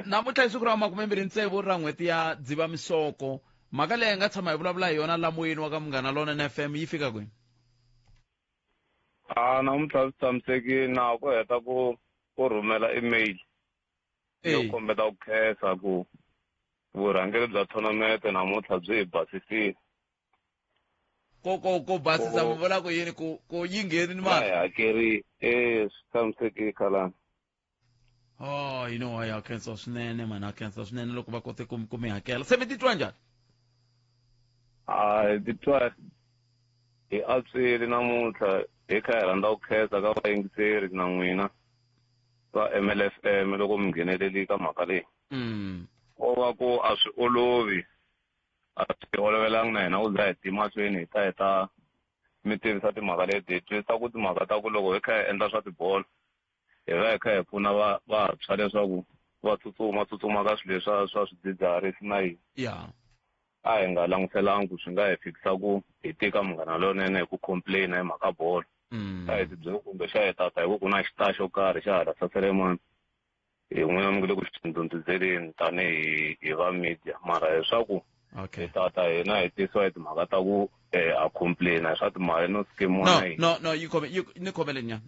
namuntlha hi siku ra 26 ra n'hweti ya Dzivamisoko. Mhaka leyi nga tshama hi vulavula hi yona la moyeni wa ka Munghana Lonene FM yi fika kwini? Namuntlha swi tshamisekile na ku heta ku rhumela email yo kombeta ku khensa ku vurhangeri bya tournament namuntlha byi hi basisile. Ko basisa mi vula ku yini ku yi nghenini mali? Hakeri swi tshamisekile khalani. You know ya khensa swinene mani, khensa swinene loko va kote ku mi hakela. Se mi titwa njhani? Hi titwa hi antswile namuntlha hi kha hi rhandza ku khensa ka vayingiseri na n'wina va MLFM loko mi ngheneleli ka mhaka leyi. Ko va ku a swi olovi, a swi olovelanga na hina ku za hi timahlweni hi ta heta mi tivisa timhaka leti hi twisisa ku timhaka ta ku loko hi kha hi endla swa tibolo hi va hi kha hi pfuna vantshwa leswaku va tsutsuma ka swilo leswa swa swidzidziharisi na yini. A hi nga langutelangi ku swi nga hi fikisa ku hi tika Munghana Lonene hi ku complain hi mhaka bolo. A hi tibyeli kumbe xa hi tata hi ku na xita xo karhi xa hala Saselemani hi n'wina mi nge le ku xi ndhundhuzeleni tanihi va media, mara leswaku hi tata hina hi tisiwa hi timhaka ta ku a complain hi swa timali no skemiwa na yini. No ni khomeleni.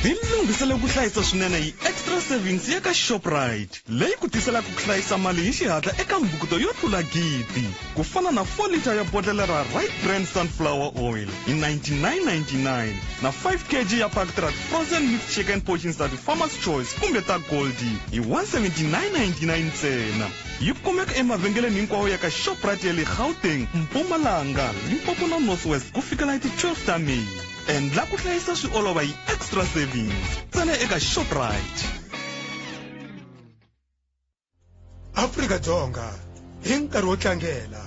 Tilunghisele ku hlayisa swinene hi extra savings ya ka Shoprite leyi ku tiselaku ku hlayisa mali hi xihatla eka mbukuto yo tlula gidi, ku fana na 4 liter ya bodlelo ra Right Brand Sunflower Oil hi 99.99 na 5 kg ya Pactrak Frozen Meat Chicken Portions ta Farmer's Choice kumbe ta Goldie hi 179.99 ntsena. Yi kumeka emavhengeleni hinkwawo ya ka Shoprite ya le Gauteng, Mpumalanga, Limpopo na Northwest ku fikela hi ti 12 ta May. Endla ku hlayisa swi olova hi extra savings tsena eka Shoprite. Afrika-Dzonga hi nkarhi wo tlangela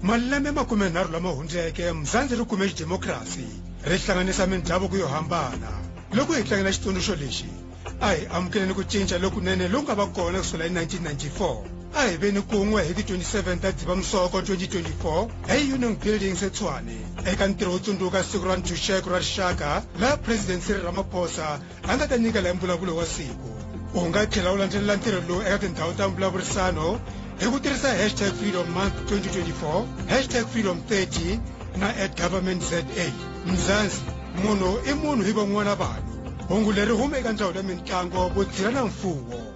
malembe 30 lama hundzeke Mzansi ri kume xidemokirasi ri hlanganisa mindhavuko yo hambana. Loko hi tlangela xitsundzuxo lexi a hi amukeleni ku cinca lokunene loku nga va kona kusukela hi 1994. A hi veni kun'we hi ti 27 ta Dzivamisoko 2024 eUnion Buildings eTshwane eka ntirho wo tsundzuka siku ra ntshunxeko ra rixaka laha President Cyril Ramaphosa a nga ta nyikela hi mbulavulo wa siku. U nga tlhela u landzelela ntirho lowu eka tindhawu ta mbulavurisano hi ku tirhisa #FreedomMonth2024, #Freedom30 na @GovernmentZA. Mzansi, munhu i munhu hi van'wana vanhu. Hungu leri hume eka ndzawulo ya mitlangu, vutshila na mfuwo.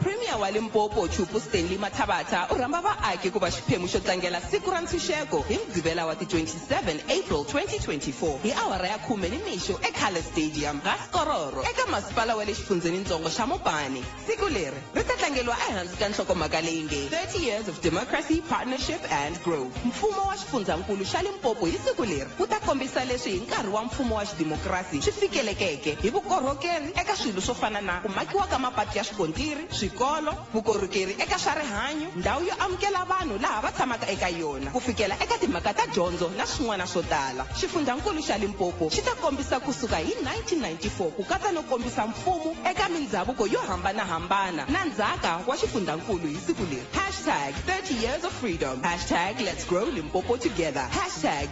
Premier wa Limpopo Chupu Stanley Mathabata u rhamba vaaki ku va xiphemu xo tlangela siku ra ntshunxeko hi Mugqivela wa ti 27 April 2024 hi awara ya 10 nimixo eKale Stadium Gaskororo eka masipala wa le xifundzhenitsongo xa Mopani. Siku leri ri ta tlangeliwa ehansi ka nhlokomhaka leyi nge 30 years of democracy, partnership and growth. Mfumo wa xifundzankulu xa Limpopo hi siku leri wu ta kombisa leswi hi nkarhi wa mfumo wa xidemokirasi swi fikelekeke hi vukorhokeri eka swilo swo fana na ku makiwa ka mapatu ya xikontiri, swikolo, vukorhokeri eka swa rihanyu, ndhawu yo amukela vanhu laha va tshamaka eka yona, ku fikela eka timhaka ta dyondzo na swin'wana swo tala. Xifundzankulu xa Limpopo xi ta kombisa kusuka hi 1994 ku katsa no kombisa mfumo eka mindhavuko yo hambanahambana na ndzhaka wa xifundzankulu hi siku leri. #30 years of freedom, #let's grow Limpopo together,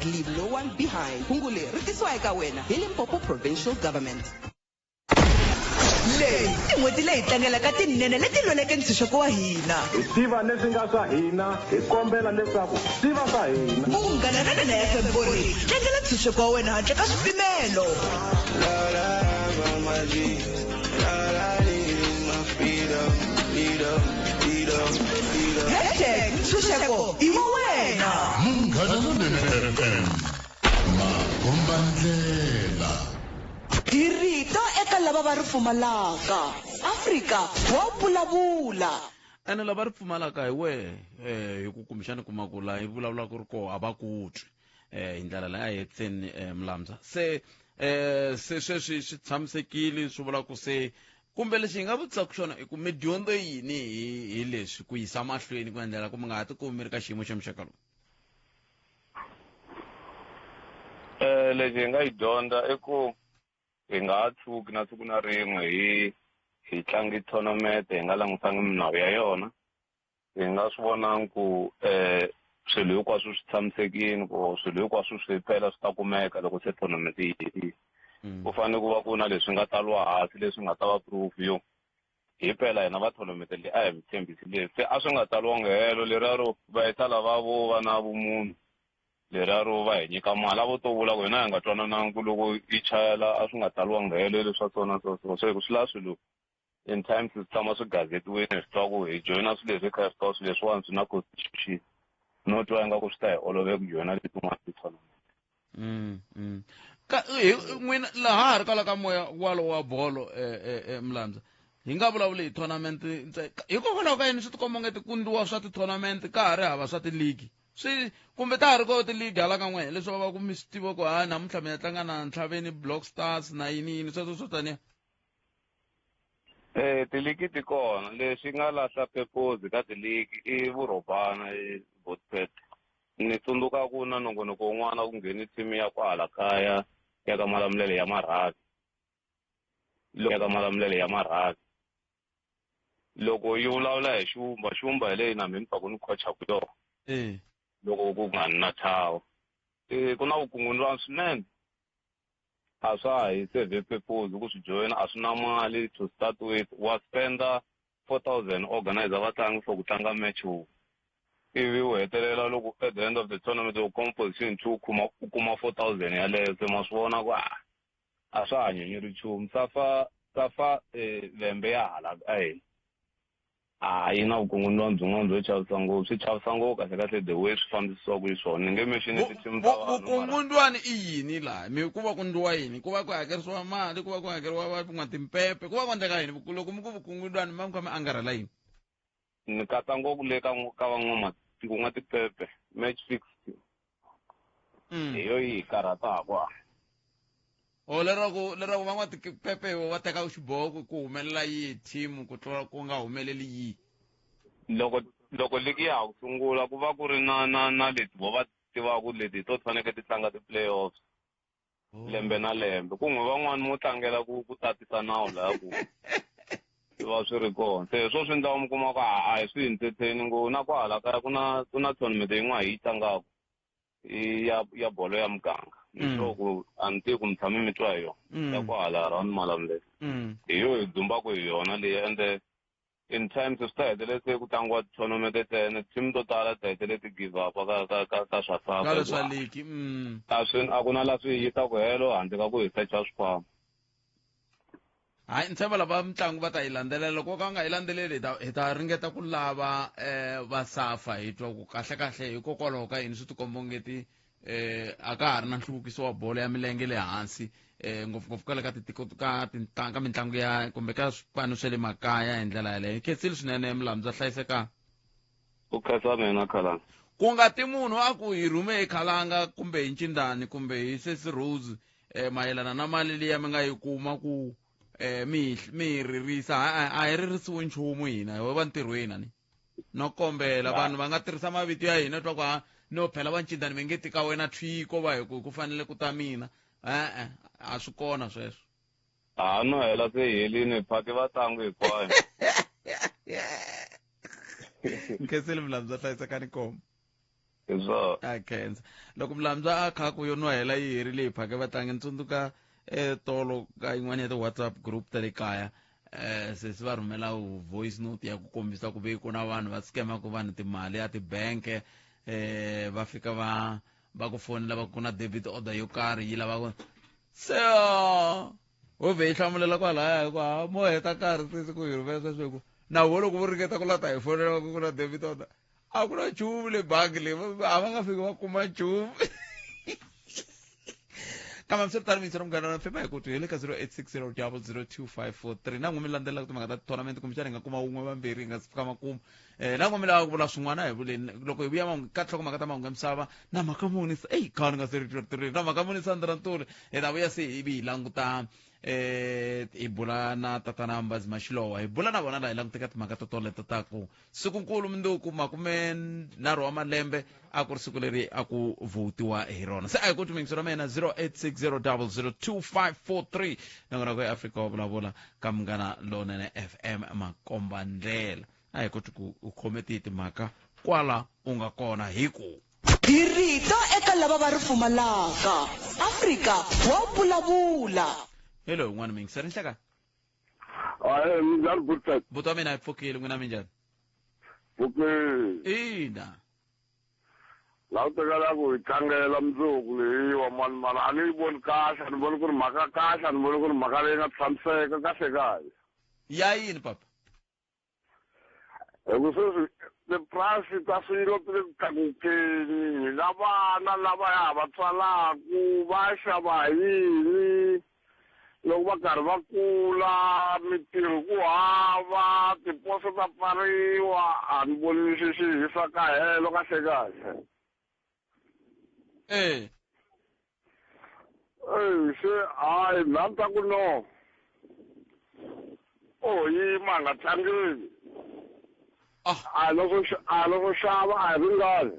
#leave no one behind. Hungu leri ri tisiwa eka wena hi Limpopo Provincial Government. Leyi i n'hweti leyi tlangelaka tinene leti lweleke ntshunxeko wa hina. Hi tiva leswi nga swa hina, hi kombela leswaku swi va swa hina. Munghana Lonene FM Bori, tlangela ntshunxeko wa wena handle ka swipimelo. #ntshunxeko i wa wena. Munghana Lonene FM, makombandlela. Dirito eka lava va ri pfumalaka. Afrika wa vulavula. Ene lava ri pfumalaka hi hi ku kumbexana kuma ku la hi vulavula ku ri koho a va ku twi hi ndlela leyi a hi hetseni Mlamza. Se sweswi swi tshamisekile swi vula ku se kumbe lexi hi nga vutisaka xona i ku mi dyondze yini hi leswi ku yisa mahlweni ku endlela ku mi nga ha tikumi mi ri ka xiyimo xa muxaka lowu? Lexi hi nga yi dyondza i ku hi nga ha tshuki na siku na rin'we hi tlangi tournament hi nga langutangi minawu ya yona. Hi nga swi vonangi ku swilo hinkwaswo swi tshamisekile, ku swilo hinkwaswo swi phela swi ta kumeka loko se tournament yi herile. Ku fanele ku va ku na leswi nga taliwa hansi leswi nga ta va proof yo hi phela yena va tournament leyi a hi mi tshembisile se a swi nga tsaliwanga helo leriya ro va heta lava vo va na vumunhu leriya ro va hi nyika mali a vo to vula ku hina hi nga twananangi loko yi chayela a swi nga tsaliwanga helo leswa swona so hi ku swi la swilo in times swi tshama swi gazetiweni hi swi twa ku hi joyina swilo leswi hi kha hi swi twa swilo leswiwani swi na constitution no twa ingaku swi ta hi olove ku joyina letin'wana ti-tournament n'wina laha ha ri kala ka moya walo wa bolo Mlamza hi nga vulavuli hi tournament hikokwalaho ka yini swi tikomba ngeti ku ndliwa swa ti-tournament ka ha ri hava swa tiligi swi kumbe ta ha ri ko tiligi hala ka n'wina leswi va va ku mi swi tiva ku namuntlha mi ya tlanga na Ntlhaveni Block Stars na yini sweswo swo taniya tiligi ti kona leswi nga lahla purpose ka tiligi i vurhobana Botpet ni tsundzuka ku na nongonoko wun'wana ku ngheni team ya kwala kaya ya ka Malamulele ya marhavi loko yi vulavula hi xumba hi leyi na mi mpfa ku ni khocha ku yona loko ku nga ni na thawa ku na vukungundzwana swinene a swa hi serve purpose ku swi joyina a swi na mali to start with wa spenda 4,000 organizer vatlangi for ku tlanga match wu ivi u hetelela loko at the end of the tournament u composition 2 u kuma 4,000 yaleyo se ma swi vona ku a swa ha nyenyeri nchumu safa vhembe ya hala ka hina yi na vukungundzwana byin'wana byo chavisa ngopfu swi chavisa ngopfu kahle the way swi fambisiwaku hi swona ni nge mexini ti-team ta vukungundzwana i yini laha mi ku va ku ndliwa yini ku va ku hakerisiwa mali ku va ku hakeriwa van'wa timpepe ku va ku endleka yini loko mi ku vukungundzwana mi va mi kha mi angarhela yini ni katsa ngopfu le ka van'wamatiko nga tipepe match fix hi yo yi karhataka leraku van'wa tipepe va teka xiboho ku humelela yi team ku tlula ku nga humeleli yi loko ligi ya ha ku sungula ku va ku ri na leti vo va tivaku leti to faneke ti tlanga ti-playoffs lembe na lembe ku n'we van'wani mo tlangela ku tatisa nawu laha ku swi va swi ri kona se swo swi endlaku mi kuma ku a hi swi entertain ngopfu na kwahala kaya ku na tournament yin'wana hi yi tlangaku ya bolo ya muganga leswaku a ni tivi ku mi tshame mi twa hi yona ya kwahala around Malamulele hi yo hi dzumbaku hi yona leyi ende in times swi ta hetelele se ku tlangiwa tournament tene team to tala ta hetelele ti give up ka swa swa ligi a ku na la swi yitaku helo handle ka ku hi secha swikhwama hayi ni tshemba lava mitlangu va ta yi landzelela loko ka nga yi landzeleli hi ta ringeta ku lava va safa hi twa ku kahle hikokwalaho ka yini swi tikomba ngeti a ka ha ri na nhluvukiso wa bolo ya milenge le hansi ngopfungopfu ka le ka mitlangu ya kumbe ka swipano swa le makaya hi ndlela yaleyo khetsile swinene Mlamza hlayiseka u khensa mina Khalanga ku nga ti munhu a ku hi rhume hi Khalanga kumbe hi Ncindani kumbe hi Sesi Rose mayelana na mali liya mi nga yi kuma ku mi hi ririsa a hi ririsiwi nchumu hina hi va ntirhweni ni no kombela vanhu va nga tirhisa mavito ya hina twa ku no phela va Ncindani mi nge tika wena thwiko va hi ku fanele ku ta mina a swi kona sweswo no hela se helini phake vatlangu hinkwayo khensile Mlamza hlayisekani kombo hiswo a khensa loko Mlamza a kha ku yo no hela yi herile hi phake vatlangi ni tsundzuka tolo ka yin'wana ya ti-WhatsApp group ta le kaya se si va rhumela voice note ya ku kombisa ku ve ku na vanhu va scamaku vanhu timali ya tibanke va fika va ku fonela va ku na debit order yo karhi yi lava ku se wo ve yi hlamulela kwalaya ku mo heta karhi sesi ku hi rhumela swesweku na wo loko vo ringeta ku lata hi fonela ku na debit order a ku na nchumu le bangi leyi a va nga fiki va kuma nchumu kambe swi ri tani mintsi ra munghana na fema hi ku hi le ka 0860002543 na n'wi mi landzelela timhaka ta tournament kumbexana hi nga kuma wun'we vambirhi hi nga si fika makumu na n'wi mi lava ku vula swin'wana hi vuleni loko hi vuya ka nhlokomhaka ta mahungu ya misava na mhaka muni khale ni nga se ri na mhaka muni Sandra Ntuli hi ta vuya se ivi hi languta hi bula na tatana Mbazi Mashilowa hi bula na vona laha hi languteka timhaka to toleto ta ku sikunkulu mundzuku 30 wa malembe a ku ri siku leri a ku votiwa hi rona se a hi ku timingisi ra mena 0860002543 nangona ku eAfrika wa vulavula ka Munghana Lonene FM makomba ndlela a hi koti ku u khome timhaka kwala u nga kona hi ku hi rito eka lava va ri pfumalaka Afrika wa vulavula. hello n'wana mingisi ri nhleka Hayi minjani Bullfed? buti wa mina hi pfukile n'wina minjhani Pfukile. ina La u tekela ku hi tlangela mundzuku leyiwa mani a ni yi voni kahle a ni voni ku ri mhaka kahle a ni voni ku ri mhaka leyi nga tshamiseka kahle. ya yini papa Hi ku sweswi ti-price ta swilo ti le ku tlakukeni na vana lava ya va tswalaku va xava yini loko va karhi va kula mitirho ku hava tiposo ta pfariwa a ni voni leswi swi hisaka helo kahle. Se hayi nani ta ku no yima nga tlangeli a loko xava a hi ringani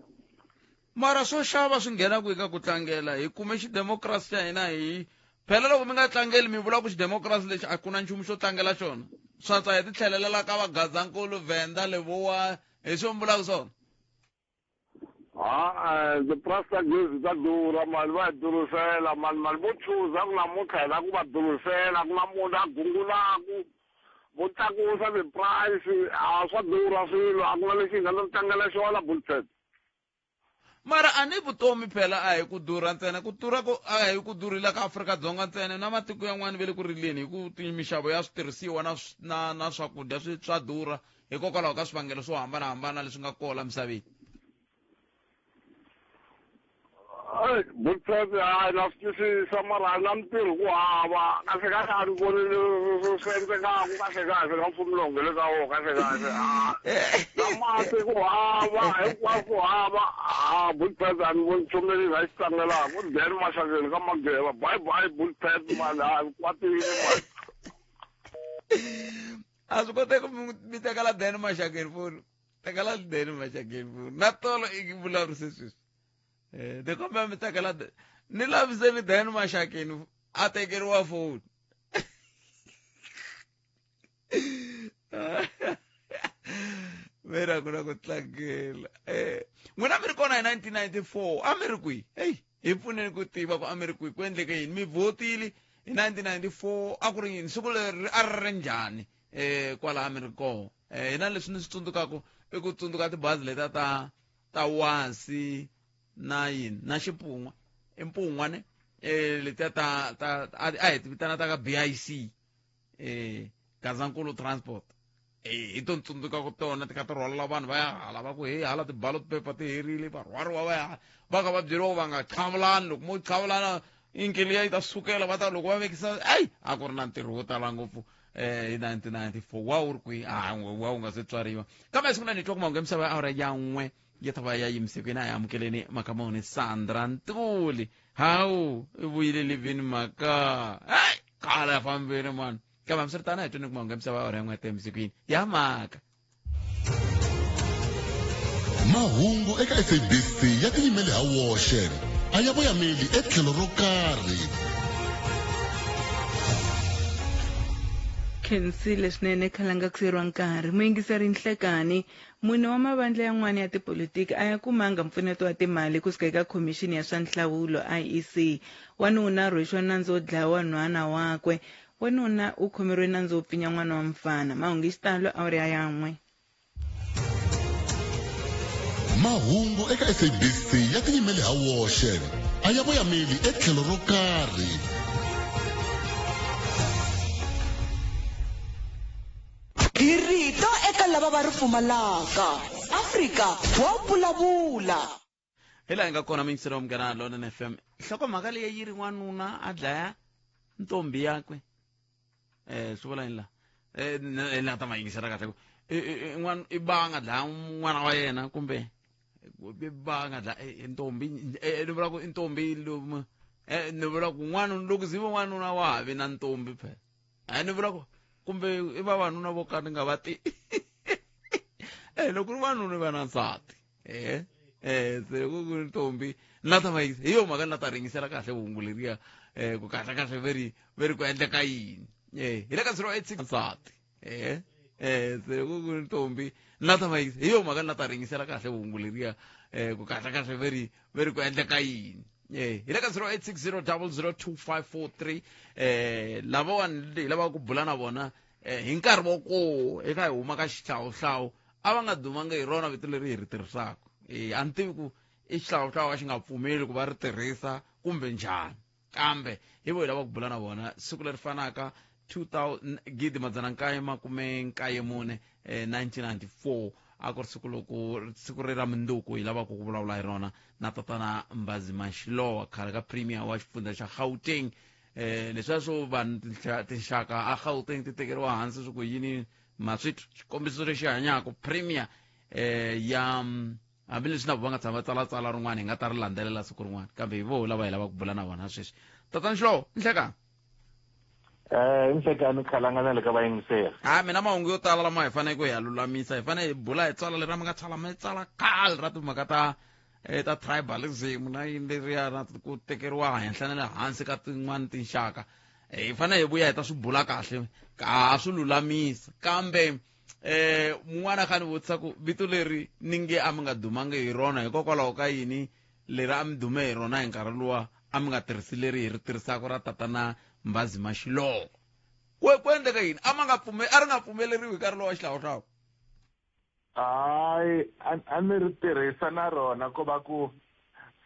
mara swo xava swi nghena ku eka ku tlangela hi kume xidemokirasi xa hina hi phela loko mi nga tlangeli mi vula ku xidemokirasi lexi a ku na nchumu xo tlangela xona swantswa hi titlhelelela ka vagazankulu venda levowa hi swo mi vulaka swona ti-price ta gezi ta durha mali va hi durisela mali vo chuza ku namuntlha hi la ku va durisela ku na munhu a gungulaku vo tlakusa ti-price a swa durha swilo a ku na lexi hi nga na tlangela xona Bullfed. mara a ni vutomi phela a hi ku durha ntsena ku durha ku a hi ku durhile ka Afrika-Dzonga ntsena na matiko yan'wana ve le ku rileni hi ku mixavo ya switirhisiwa na swakudya swa durha hikokwalaho ka swivangelo swo hambanahambana leswi nga kola misaveni Bullfed hayi na swi twisisa mara na mitirho ku hava kahle a ni voni swi endlekaku kahle ka mfumo lowu nghele ka wona kahle na mati ku hava hinkwako ku hava Bullfed a ni voni nchumu leyi nga yi tlangelaka u deni maxakeni ka mageva bye Bullfed mali a kwatini mali a swi koteki mi tekela deni maxakeni foni tekela deni maxakeni foni na tolo i vulavurise sweswi ni kombela mi tekela ni laviseni deni maxakeni a tekeriwa foni mira ku na ku tlangela n'wina mi ri kona hi 1994 a mi ri kwihi hi pfuneni ku tiva ku a mi ri kwihi ku endleke yini mi vhotile hi 1994 a ku ri yini siku leri a ri ri njhani kwalaha mi ri koho hina leswi ni swi tsundzukaku i ku tsundzuka tibazi leta ta wasi na yini na xipun'wa impun'wane letiya a hi ti vitana ta ka BIC Gazankulu Transport hi to tsundzuka ku tona ti kha ti rhwalela vanhu va ya hala va ku hala ti-ballot paper ti herile va rhwariwa va ya va kha va byeriwa va nga qhavulani loko mo qhavulana inkeliya yi ta sukela va ta loko va vekisa a ku ri na ntirho wo tala ngopfu hi 1994 wa wu ri kwihi wa wu nga se tswariwa kambe siku na ni twa ku mahungu ya misava ya awara ya 1 yi ta va ya yimisekweni a hi amukeleni makamoni Sandra Ntuli hawu i vuyile livini maka kala ya fambile mani kambe hambiswiritano hi twini ku mahungu ya misava ya awara ya 1 ta emisekweni ya maka mahungu eka SABC ya tiyimele ha woxe a ya voyameli etlhelo ro karhi khensile swinene khalanga ku siyeriwa nkarhi muyingiseri Nhlekani mune wa mavandla yan'wana ya tipolitiki a ya kumanga mpfuneto wa timali kusuka eka khomixini ya swa nhlawulo IEC wanuna rhwexiwa nandzu wo dlaya wanhwana wakwe wanuna u khomeriwe nandzu wo pfinya n'wana wa mfana mahungu hi xitalo awara ya 1 mahungu eka SABC ya tiyimele ha woxe a ya voyameli etlhelo ro karhi Girito eka lava va ri pfumalaka Afrika wa vulavula hi laha hi nga kona mingiseri wa Munghana Lonene FM nhlokomhaka leyi yi ri n'wanuna a dlaya ntombi yakwe swi vula yini laha ni nga ta ma yingisela kahle i ba nga dlaya n'wana wa yena kumbe i ba nga dlaya ntombi ni vula ku i ntombi ni vula ku n'wanuna loko zive n'wanuna wa ha vi na ntombi phela ni vula ku kumbe i vavanuna vo ka ni nga va ti loko ri vanuna va na nsati se ku ntombi na ta hi yo mhaka na ta ringisela kahle hungu leriya ku kahle very ku endleka yini hi le ka 086 nsati se ku ntombi na ta hi yo mhaka na ta ringisela kahle hungu leriya ku kahle very ku endleka yini hi le ka 0860002543 lavawani hi lava ku bula na vona hi nkarhi wo ko eka hi huma ka xihlawuhlawu a va nga dumanga hi rona vito leri hi ri tirhisaka a ni tivi ku i xihlawuhlawu a xi nga pfumeli ku va ri tirhisa kumbe njhani kambe hi vo hi lava ku bula na vona siku leri fanaka 1994 1994 a ku ri siku ri ra munduku hi lavaka ku vulavula hi rona na tatana Mbazima Shilowa khale ka premier wa xifundza xa Gauteng leswiya swo vanhu tinxaka a Gauteng ti tekeriwa hansi swi ku yini maswiti xikombiso lexi hanyaka premier ya hambileswi na vo va nga tshama tsalatsala rin'wana hi nga ta ri landzelela siku rin'wana kambe hi vo lava hi lava ku bula na vona sweswi tatana Shilowa nhlekani nhlekani khalangana le ka vayingiseri mina mahungu yo tala lama hi fanele ku hi ya lulamisa hi fanele hi bula hi tsala leri mi nga tsala mi tsala khale ra timhaka ta tribalism na yini leriya na ku tekeriwa henhla na le hansi ka tin'wana tinxaka hi fanele hi vuya hi ta swi bula kahle ka swi lulamisa kambe mun'wana khani vutisa ku vito leri ni nge a mi nga dumanga hi rona hikokwalaho ka yini leri a mi dume hi rona hi nkarhi luwa a mi nga tirhisi leri hi ri tirhisaka ra tatana Mbazima Shilowa ku endleka yini a ri nga pfumeleriwi hi nkarhi lowa xihlawuhlawu hayi a ni ri tirhisa na rona ko va ku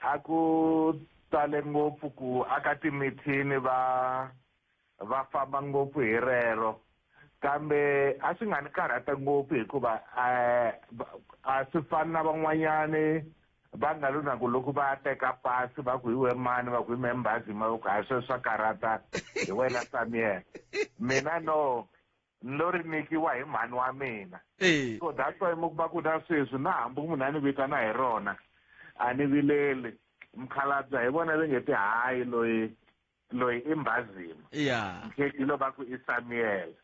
a ku tale ngopfu ku aka timithini va famba ngopfu hi rero kambe a swi nga ni karhata ngopfu hikuva a swi fani na van'wanyani va nga luna ku loko va teka pasi va ku hi we mani va ku hi me Mbazima va ku a sweswo swa karhata hi wena Samuel mina no lo ri nikiwa hi mhani wa mina so that's why va ku na sweswi na hambi munhu a ni vitana hi rona a ni vileli mkhalabya hi vona va nge ti hayi loyi i Mbazima mkhekilo va ku i Samuel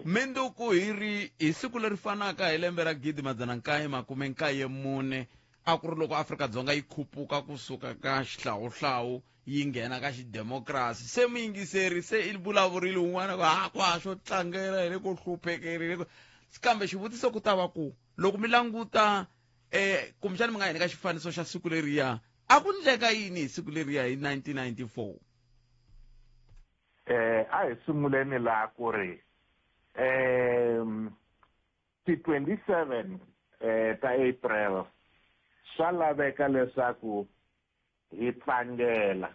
Munduku hi siku leri fanaka hi lembe ra 1994 a ku ri loko Afrika-Dzonga yi khupuka kusuka ka xihlawuhlawu yi nghena ka xidemokirasi se muyingiseri se i vulavurile un'wana ku swo tlangela hi le ku hluphekerile kambe xivutiso ku ta va ku loko mi languta kumbexani mi nga heni ka xifaniso xa siku leriya a ku ndleka yini hi siku leriya hi 1994 a hi sunguleni laha ku ri ti 27 ta April swa laveka leswaku hi tlangela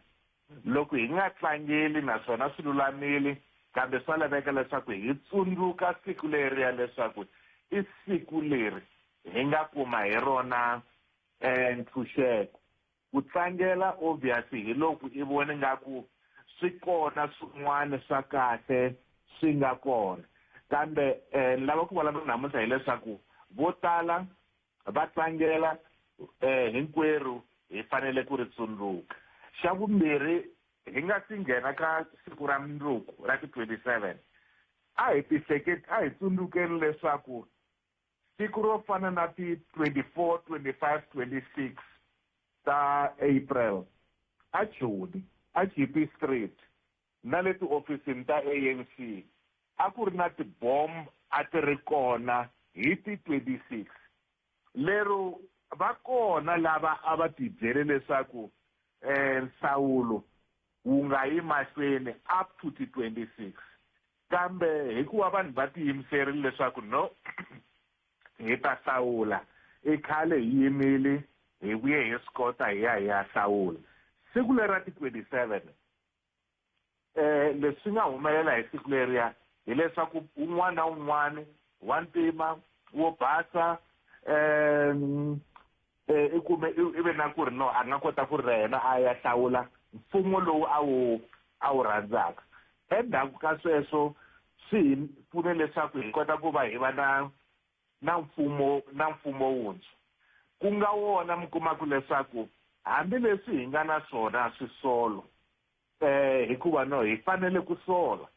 loko hi nga tlangeli naswona swi lulamile kambe swa laveka leswaku hi tsundzuka siku leriya leswaku i siku leri hi nga kuma hi rona ntshunxeko ku tlangela obviously hi loko i vone nga ku swi kona swin'wana swa kahle swi nga kona kambe lava ku vulavula namuntlha hileswaku vo tala va tlangela hinkwerhu hi fanele ku ri tsundzuka xa vumbirhi hi nga si nghena ka siku ra mundzuku ra ti-27 a hi tsundzukeni leswaku siku ro fana na ti-24 25 26 ta April a Joni a GP Street na le tiofisini ta ANC a ku ri na tibomb a ti ri kona hi ti-26 lero va kona lava a va tibyele leswaku nsawulo wu nga yi mahlweni up to ti-26 kambe hikuva vanhu va tiyimiserile leswaku no hi ta hlawula i khale hi yimile hi vuye hi swi kota hi ya hlawula siku leri ra ti-27 leswi nga humelela hi siku leriya hileswaku un'wana na un'wana wa ntima wo basa i kume ive na ku ri no a nga kota ku ri yena a ya hlawula mfumo lowu a wu rhandzaka endzhaku ka sweswo swi hi pfune leswaku hi kota ku va hi va na mfumo wuntshwa ku nga wona mi kumaka leswaku hambileswi hi nga na swona swisolo hikuva no hi fanele ku sola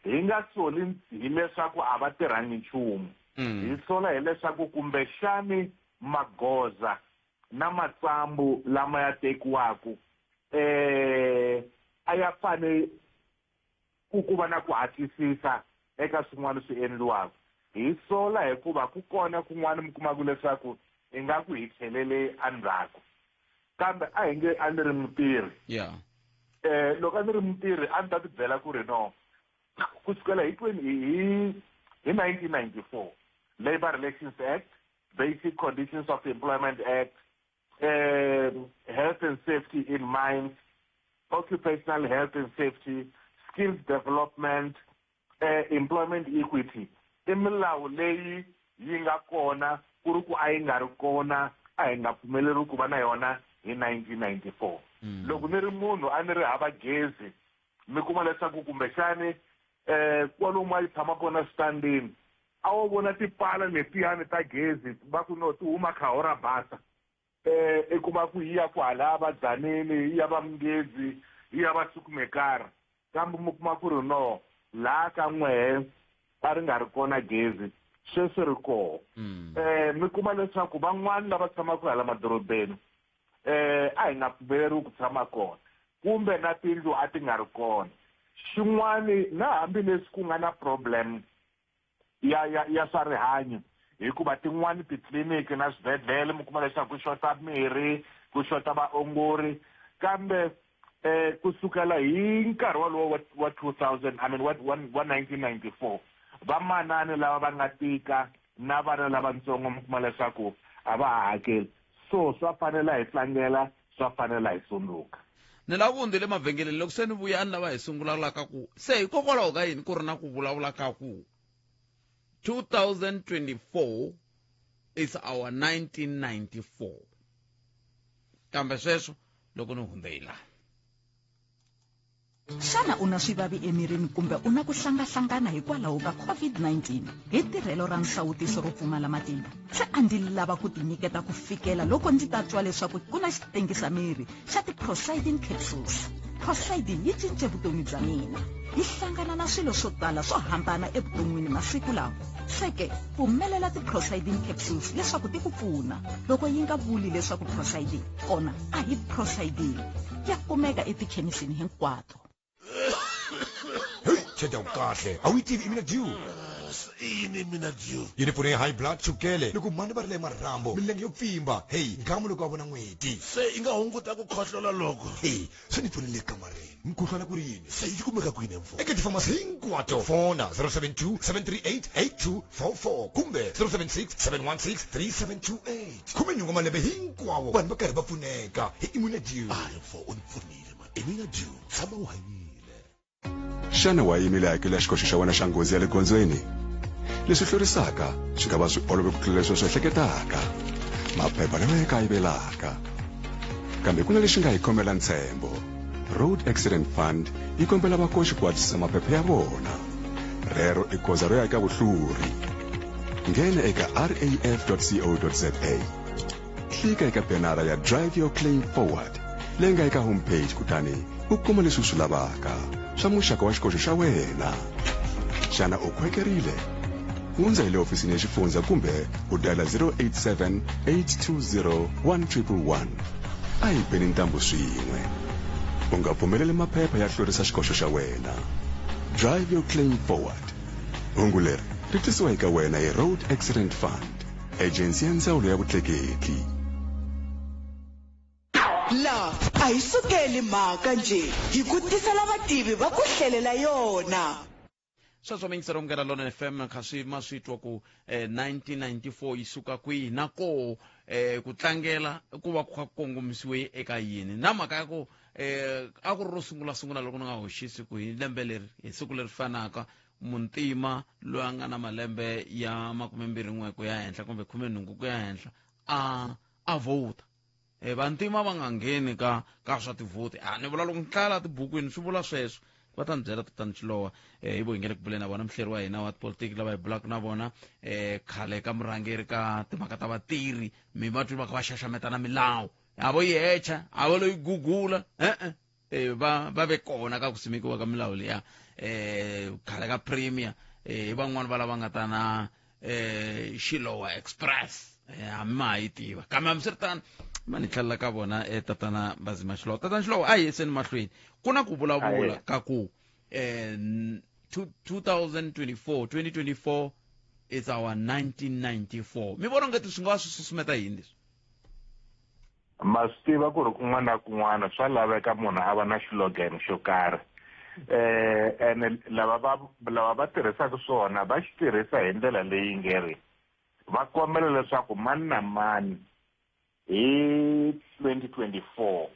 hi nga soli hileswaku a va tirhangi nchumu hi sola hileswaku kumbexani magoza na matsambu lama ya tekiwaku a ya fane ku va na ku hatlisisa eka swin'wana swi endliwaka hi sola hikuva ku kona kun'wana mi kumaka leswaku hi nga ku hi tlhelele endzhaku kambe a hi nge a ni ri mutirhi loko a ni ri mutirhi a ni ta tibyela ku ri no kusukela hi 1994 Labor Relations Act, Basic Conditions of Employment Act, Health and Safety in Mines, Occupational Health and Safety, Skills Development, Employment Equity. Imilawu leyi yi nga kona ku ri ku a yi nga ri kona a hi nga pfumeleriwi ku va na yona hi 1994. Loko ni ri munhu a ni ri hava gezi mi kuma leswaku kumbexani kwalomu a yi tshama kona switandini a wo vona tipala letiyani ta gezi va ku no ti huma khaho ra basa i kuma ku yi ya ku hala va Dzanini yi ya va Munghezi yi ya va Sukumekara kambe mi kuma ku ri no laha ka n'wehe a ri nga ri kona gezi sweswi ri koho mi kuma leswaku van'wani lava tshamaka hala madorobeni a hi nga pfumeleriwi ku tshama kona kumbe na tindlu a ti nga ri kona xin'wani na hambileswi ku nga na problem ya swa rihanyo hikuva tin'wani titliliniki na swibedhlele mi kuma leswaku ku xota mirhi ku xota vaongori kambe kusukela hi nkarhi walowo wa 1994 vamanani lava va nga tika na vana lavatsongo mi kuma leswaku a va hakeli so swa fanela hi tlangela swa fanela hi sunduka ni lava ku le mavhengeleni loko se ni vuya a ni lava hi sungulaka ku se hikokwalaho ka yini ku ri na ku vulavula ka ku 2024 is our 1994 kambe sweswo loko ni hundze hi laha xana u na swivavi emirini kumbe u na ku hlangahlangana hikwalaho ka COVID-19 hi tirhelo ra nsawutiso ro pfumala matimba se a ndzi lava ku tinyiketa ku fikela loko ndzi ta twa leswaku ku na xitengisa miri xa ti-Procyclin capsules. Procyclin yi cince vutomi bya mina yi hlangana na swilo swo tala swo hambana evuton'wini masiku lawa seke pfumelela ti-Procyclin capsules leswaku ti ku pfuna loko yi nga vuli leswaku Procyclin kona a hi Procyclin ya kumeka etikhemisini hinkwato. Cheta ukahle awuyitivi iminadew ini minadew yi ni pfune high blood chukele loko mani va ri le marhambo milenge yo pfimba hey nkamu loko a vona n'weti se yi nga hunguta ku khohlola loko hey swi ni pfunile kamareni mukhuhlwana ku ri yini se yi kumeka kwini mfo eka tifamasi hinkwato fona 072-738-8244 kumbe 076-716-3728 khume nyungu malembe hinkwawo vanhu va karhi va pfuneka hi iminadew mfo u ni pfunile ma iminadew tshama u hanyile. Xana wa yimile hakela xikoxo xa wena xa nghozi ya le gondzweni leswi hlorisaka swi nga va swi olove ku tlula leswi swi ehleketaka maphepha lama ya kayivelaka kambe ku na lexi nga hi khomela ntshembo Road Accident Fund yi kombela vakoxi ku antswisa maphepha ya vona rero i goza ro yaka vuhluri nghena eka raf.co.za klika eka benara ya Drive Your Claim Forward leyi nga eka homepage kutani u kuma leswi swi lavaka swa muxaka wa xikoxo xa wena xana u khwekerile hundza hi le ofisini ya xifundza kumbe u dayila 087-820-1111 a hi beni ntambu swin'we u nga pfumeleli maphepha ya hlurisa xikoxo xa wena Drive Your Claim Forward hungu leri ri tisiwa eka wena hi Road Accident Fund ejensi ya ndzawulo ya vutleketli. La a hi sukeli mhaka nje hi ku tisela vativi va ku hlelela yona. Sweswo mi ngisero ngela lona FM kha swi ma swi twa ku 1994 yi suka kwihi na ko ku tlangela ku va ku kongomisiwe eka yini na mhaka ya ku a ku ri ro sungula loko ni nga hoxisi ku hi lembe leri hi siku leri fanaka muntima loyi a nga na malembe ya 21 ku ya henhla kumbe 18 ku ya henhla a vota vantima va nga ngheni ka swa tivhoti ni vula loko nhlala tibukwini swi vula sweswo va ta ni byela tani Xilowa hi vo hi nge le ku buleni na vona muhleri wa hina wa tipolitiki lava hi bulaka na vona khale ka murhangeri ka timhaka ta vatirhi mi va twi va kha va xaxameta na milawu a vo yi hecha a vo loyi gugula va ve kona ka ku simekiwa ka milawu liya khale ka premier hi van'wani va lava nga ta na Xilowa Express hambi ma ha yi tiva kambe hambiswiritano ma ni tlhelela ka vona tatana Mbazima Xilowa. Tatana Xilowa a hi yiseni mahlweni ku na ku vulavula ka ku 2024 is our 1994 mi vona ngati swi nga va swi susumeta yini leswi ma swi tiva ku ri kun'wana na kun'wana swa laveka munhu a va na slogan xo karhi and lava va tirhisaka swona va xi tirhisa hi ndlela leyi nga ri va kombela leswaku mani na mani hi 2024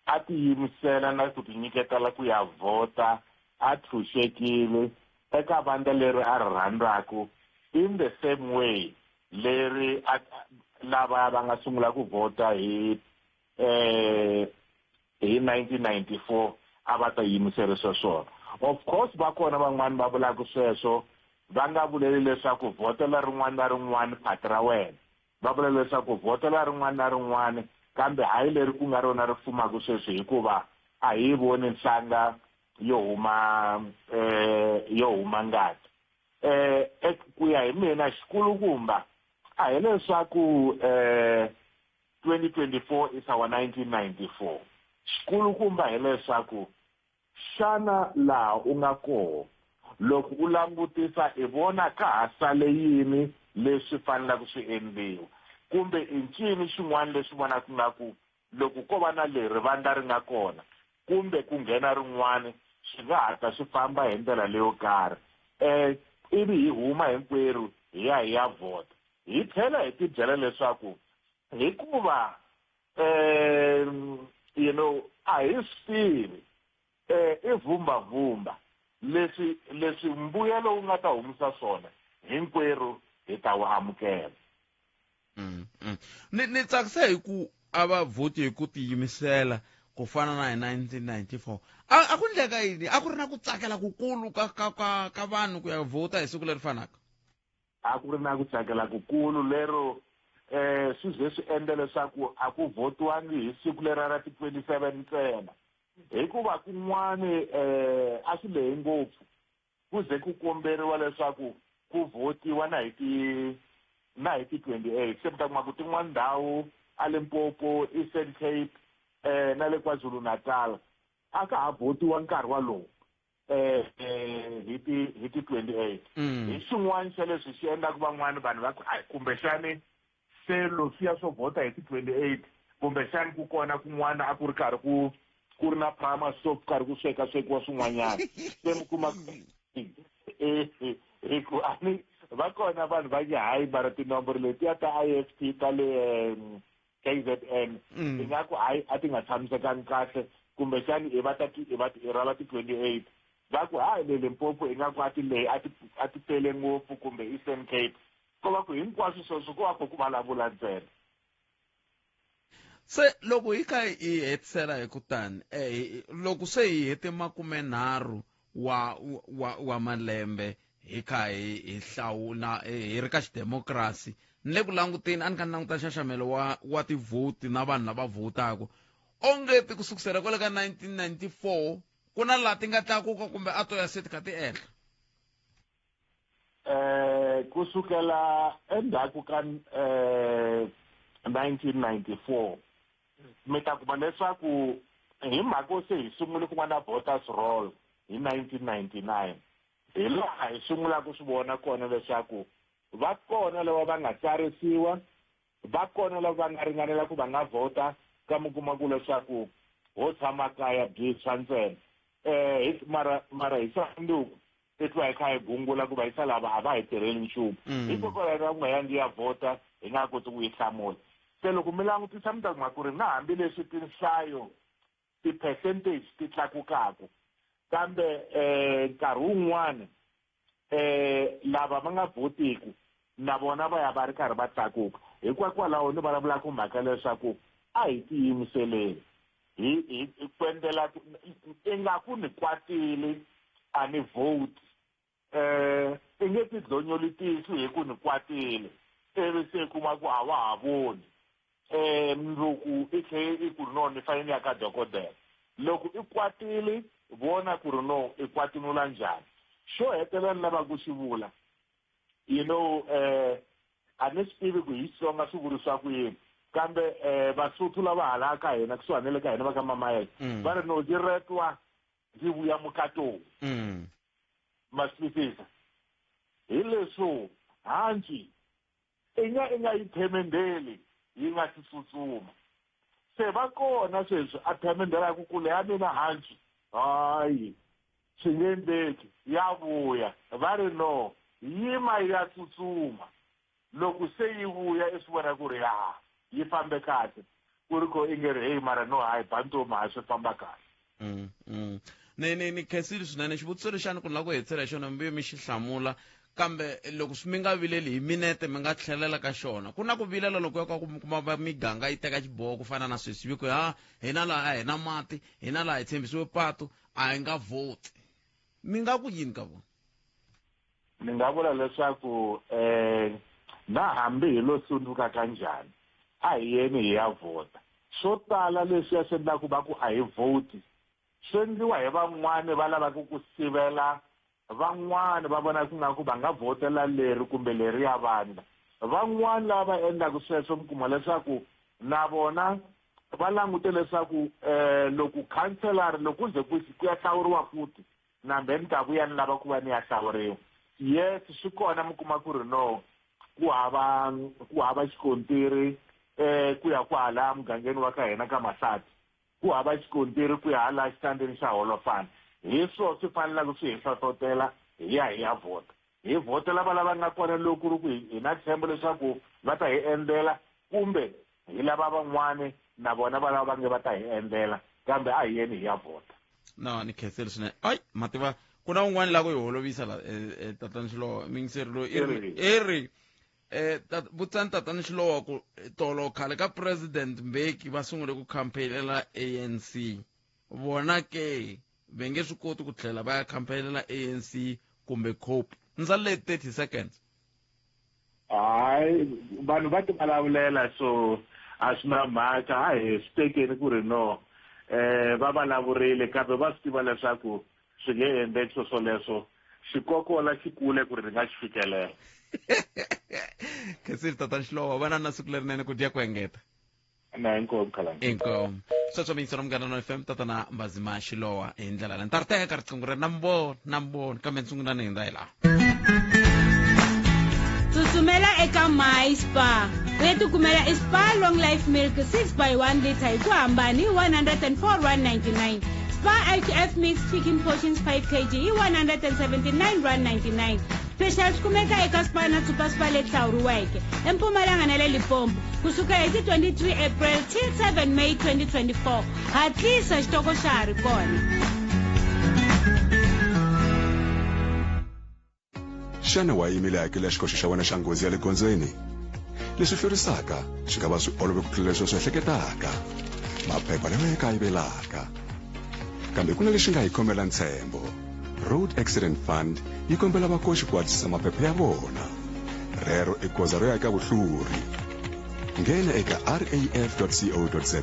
a tiyimisela na ku tinyiketela ku ya vhota a tshunxekile eka vandla leri a ri rhandzaka in the same way leri lava va nga sungula ku vhota hi 1994 a va ta yimiserisa swona. Of course va kona van'wani va vulaka sweswo va nga vuleli leswaku vhotela rin'wana na rin'wana phati ra wena va vula leswaku vhotela rin'wana na rin'wana kambe hayi leri ku nga rona ri fumaka sweswi hikuva a hi voni nhlanga yo huma ngati ku ya hi mina xikulukumba a hi leswaku 2024 is our 1994 xikulukumba hi leswaku xana laha u nga koho loko u langutisa i vona ka ha sale yini leswi fanelaka swi endliwa kumbe i ncini xin'wana leswi vonaka ngaku loko ko va na leri vandla ri nga kona kumbe ku nghena rin'wana swi nga hatla swi famba hi ndlela leyo karhi ivi hi huma hinkwerhu hi ya vhota hi tlhela hi tibyela leswaku hikuva a hi swi tivi i vumbavumba leswi mbuyelo wu nga ta humisa swona hinkwerhu hi ta wu amukela. Ni tsakisa hi ku a va vhoti hi ku tiyimisela ku fana na hi 1994 a ku ndleka yini a ku ri na ku tsakela kukulu ka vanhu ku ya vhota hi siku leri fanaka a ku ri na ku tsakela kukulu lero swi ze swi endla leswaku a ku votiwangi hi siku lera ra ti-27 ntsena hikuva kun'wani a swi lehi ngopfu ku ze ku komberiwa leswaku ku votiwa na hi ti-28 se mita kuma ku tin'wana ndhawu a Limpopo, Eastern Cape na le KwaZulu Natal a ka ha votiwa nkarhi walowu hi ti-28 hi xin'wana xa leswi xi endlaka van'wani vanhu va ku kumbexani se losiya swo vhota hi ti-28 kumbexani ku kona kun'wana a ku ri karhi ku ri na phama so karhi ku swekiwa swin'wanyana se mi kuma va kona vanhu va ke hayi mara tinomboro letiya ta IFT ta le KZN ti nga ku hayi a ti nga tshamisekangi kahle kumbexani i rhava ti-28 va ku hayi le Limpopo i nga ku a ti tele ngopfu kumbe Eastern Cape ko va ku hinkwaswo sweswo ko va ku vulavula ntsena. Se loko hi kha hi hetisela hi kutani loko se hi hete 30 wa malembe hi kha hi hlawula hi ri ka xidemokirasi ni le ku languteni a ni kha ni languta nxaxamelo wa tivhoti na vanhu lava vhotaka ongeti ku sukusela kwale ka 1994 ku na laha ti nga tlakuka kumbe a to ya se ti kha ti ehla kusukela endzhaku ka 1994 mi ta kuma leswaku hi mhaka se hi sungule ku va na voters roll hi 1999 hi laha hi sungula ku swi vona kona leswaku va kona lava va nga tsarisiwa va kona lava va nga ringanela ku va nga vhota ka mi kuma ku leswaku ho tshama kaya byintshwa ntsena mara hi sanduku hi twa hi kha hi gungula ku va yisa lava a va hi tirheli nchumu hikokwalaho ka ku nga yangi ya vhota hi nga koti ku yi hlamula se loko mi langutisa mi ta kuma ku ri na hambileswi tinhlayo ti-percentage ti tlakukaka kambe nkarhi wun'wana lava va nga votiku na vona va ya va ri karhi va tlakuka hikwakwalaho ni vulavulaka mhaka leswaku a hi tiyimiseleni hi kwendela ingaku ni kwatile a ni vote i nge ti dlonyolitisi hi ku ni kwatile ivi se kuma ku a wa ha voni loko i tlhe i ku ri no ni fanele ya ka dokodela loko i kwatile vona ku ri no i kwatinula njhani xo hetelela ni lava ku xi vula a ni swi tivi ku hi Xitsonga swi vurisiwa ku yini kambe Basotho lava hala ka hina kusuhani le ka hina va ka mamayeke va ri no ndzi retwa ndzi vuya mukatong ma swi twisisa hi leswo hanci i nga yi themendeli yi nga si tsutsuma se va kona sweswi a themendelaku ku le ya mina hanci hayi swi nge endleki ya vuya va ri no yima ya tsutsuma loko se yi vuya i swi vona ku ri yi fambe kahle ku ri ko i nge ri hey mara no hayi bantoma a swi famba kahle ni khensile swinene xivutiso lexi a ni ku ni lava ku hetsela hi xona mbiyo mi xi hlamula kambe loko mi nga vileli hi minete mi nga tlhelela ka xona ku na ku vilela loko ya ka ku kuma miganga yi teka xiboho ku fana na sweswi vi ku hina laha a hi na mati hina laha hi tshembisiwe patu a hi nga voti mi nga ku yini ka vona? ni nga vula leswaku na hambi hi lo sunduka kanjhani a hi yeni hi ya vota swo tala leswi ya swi endlaku va ku a hi voti swi endliwa hi van'wani va lavaka ku sivela van'wani va vona ku nga ku va nga votela leri kumbe leri ya vandla van'wani lava va endlaku sweswo mi kuma leswaku na vona va langute leswaku loko councilor loko ze ku ya hlawuriwa futhi nambe ni ta vuya ni lava ku va ni ya hlawuriwa yes swi kona mi kuma ku ri no ku hava xikontiri ku ya ku hala mugangeni wa ka hina ka Mahlati ku hava xikontiri ku ya hala xitandini xa Holofana hi swo swi fanelaka swi hi hlohlotela hi ya vota hi votela va lava nga kona loko ri ku hi na tshembo leswaku va ta hi endlela kumbe hi lava van'wani na vona va lava va nge va ta hi endlela kambe a hi yeni hi ya vota no ni khensile swinene ai mativa ku na un'wana la ku hi holovisa la tatani Xilowa mingiserilo iri vutsani tatani Xilowa ku tolo khale ka president Mbeki va sungule ku campaignela ANC vona ke va nge swi koti ku tlhela va ya campaignela ANC kumbe COPE ndza le 30 seconds hayi vanhu va ti vulavulela so a swi na mhaka a hi swi tekeni ku ri no va vulavurile kambe va swi tiva leswaku swi nge endleki swo swoleswo xikokola xi kule ku ri nga xi fikelela khensile tatani Xilowa va na siku lerinene ku dya ku engeta na inkomu khalanga inkomu sweswo mingisero Munghana FM tatana Mbazima Xilowa hi ndlela leyi ni ta ri teka riqingho ri na mboni kambe ni sungulani hi ndza hi laha tsutsumela eka My Spa u ya tikumela Spa Long Life Milk 6x1 liter hi ku hambana hi 104,199 Spa IQF Mix Chicken Portions 5 kg hi 179,99 Specials kumeka eka Spa na Super Spa leti hlawuriweke eMpumalanga na le Limpopo kusuka hi 23 April till 7 May 2024 hatlisa xitoko xa ha ri kona. Xana wa yimile hakela xikoxo xa wena xa nghozi ya le gondzweni leswi hlwerisaka swi nga va swi olove ku tlula leswi swi ehleketaka maphepha lama ya kayivelaka kambe ku na lexi nga hi khomela ntshembo Road Accident Fund yi kombela vakoxi ku hatlisa maphepha ya vona rero i goza ro ya eka vuhluri nghena eka raf.co.za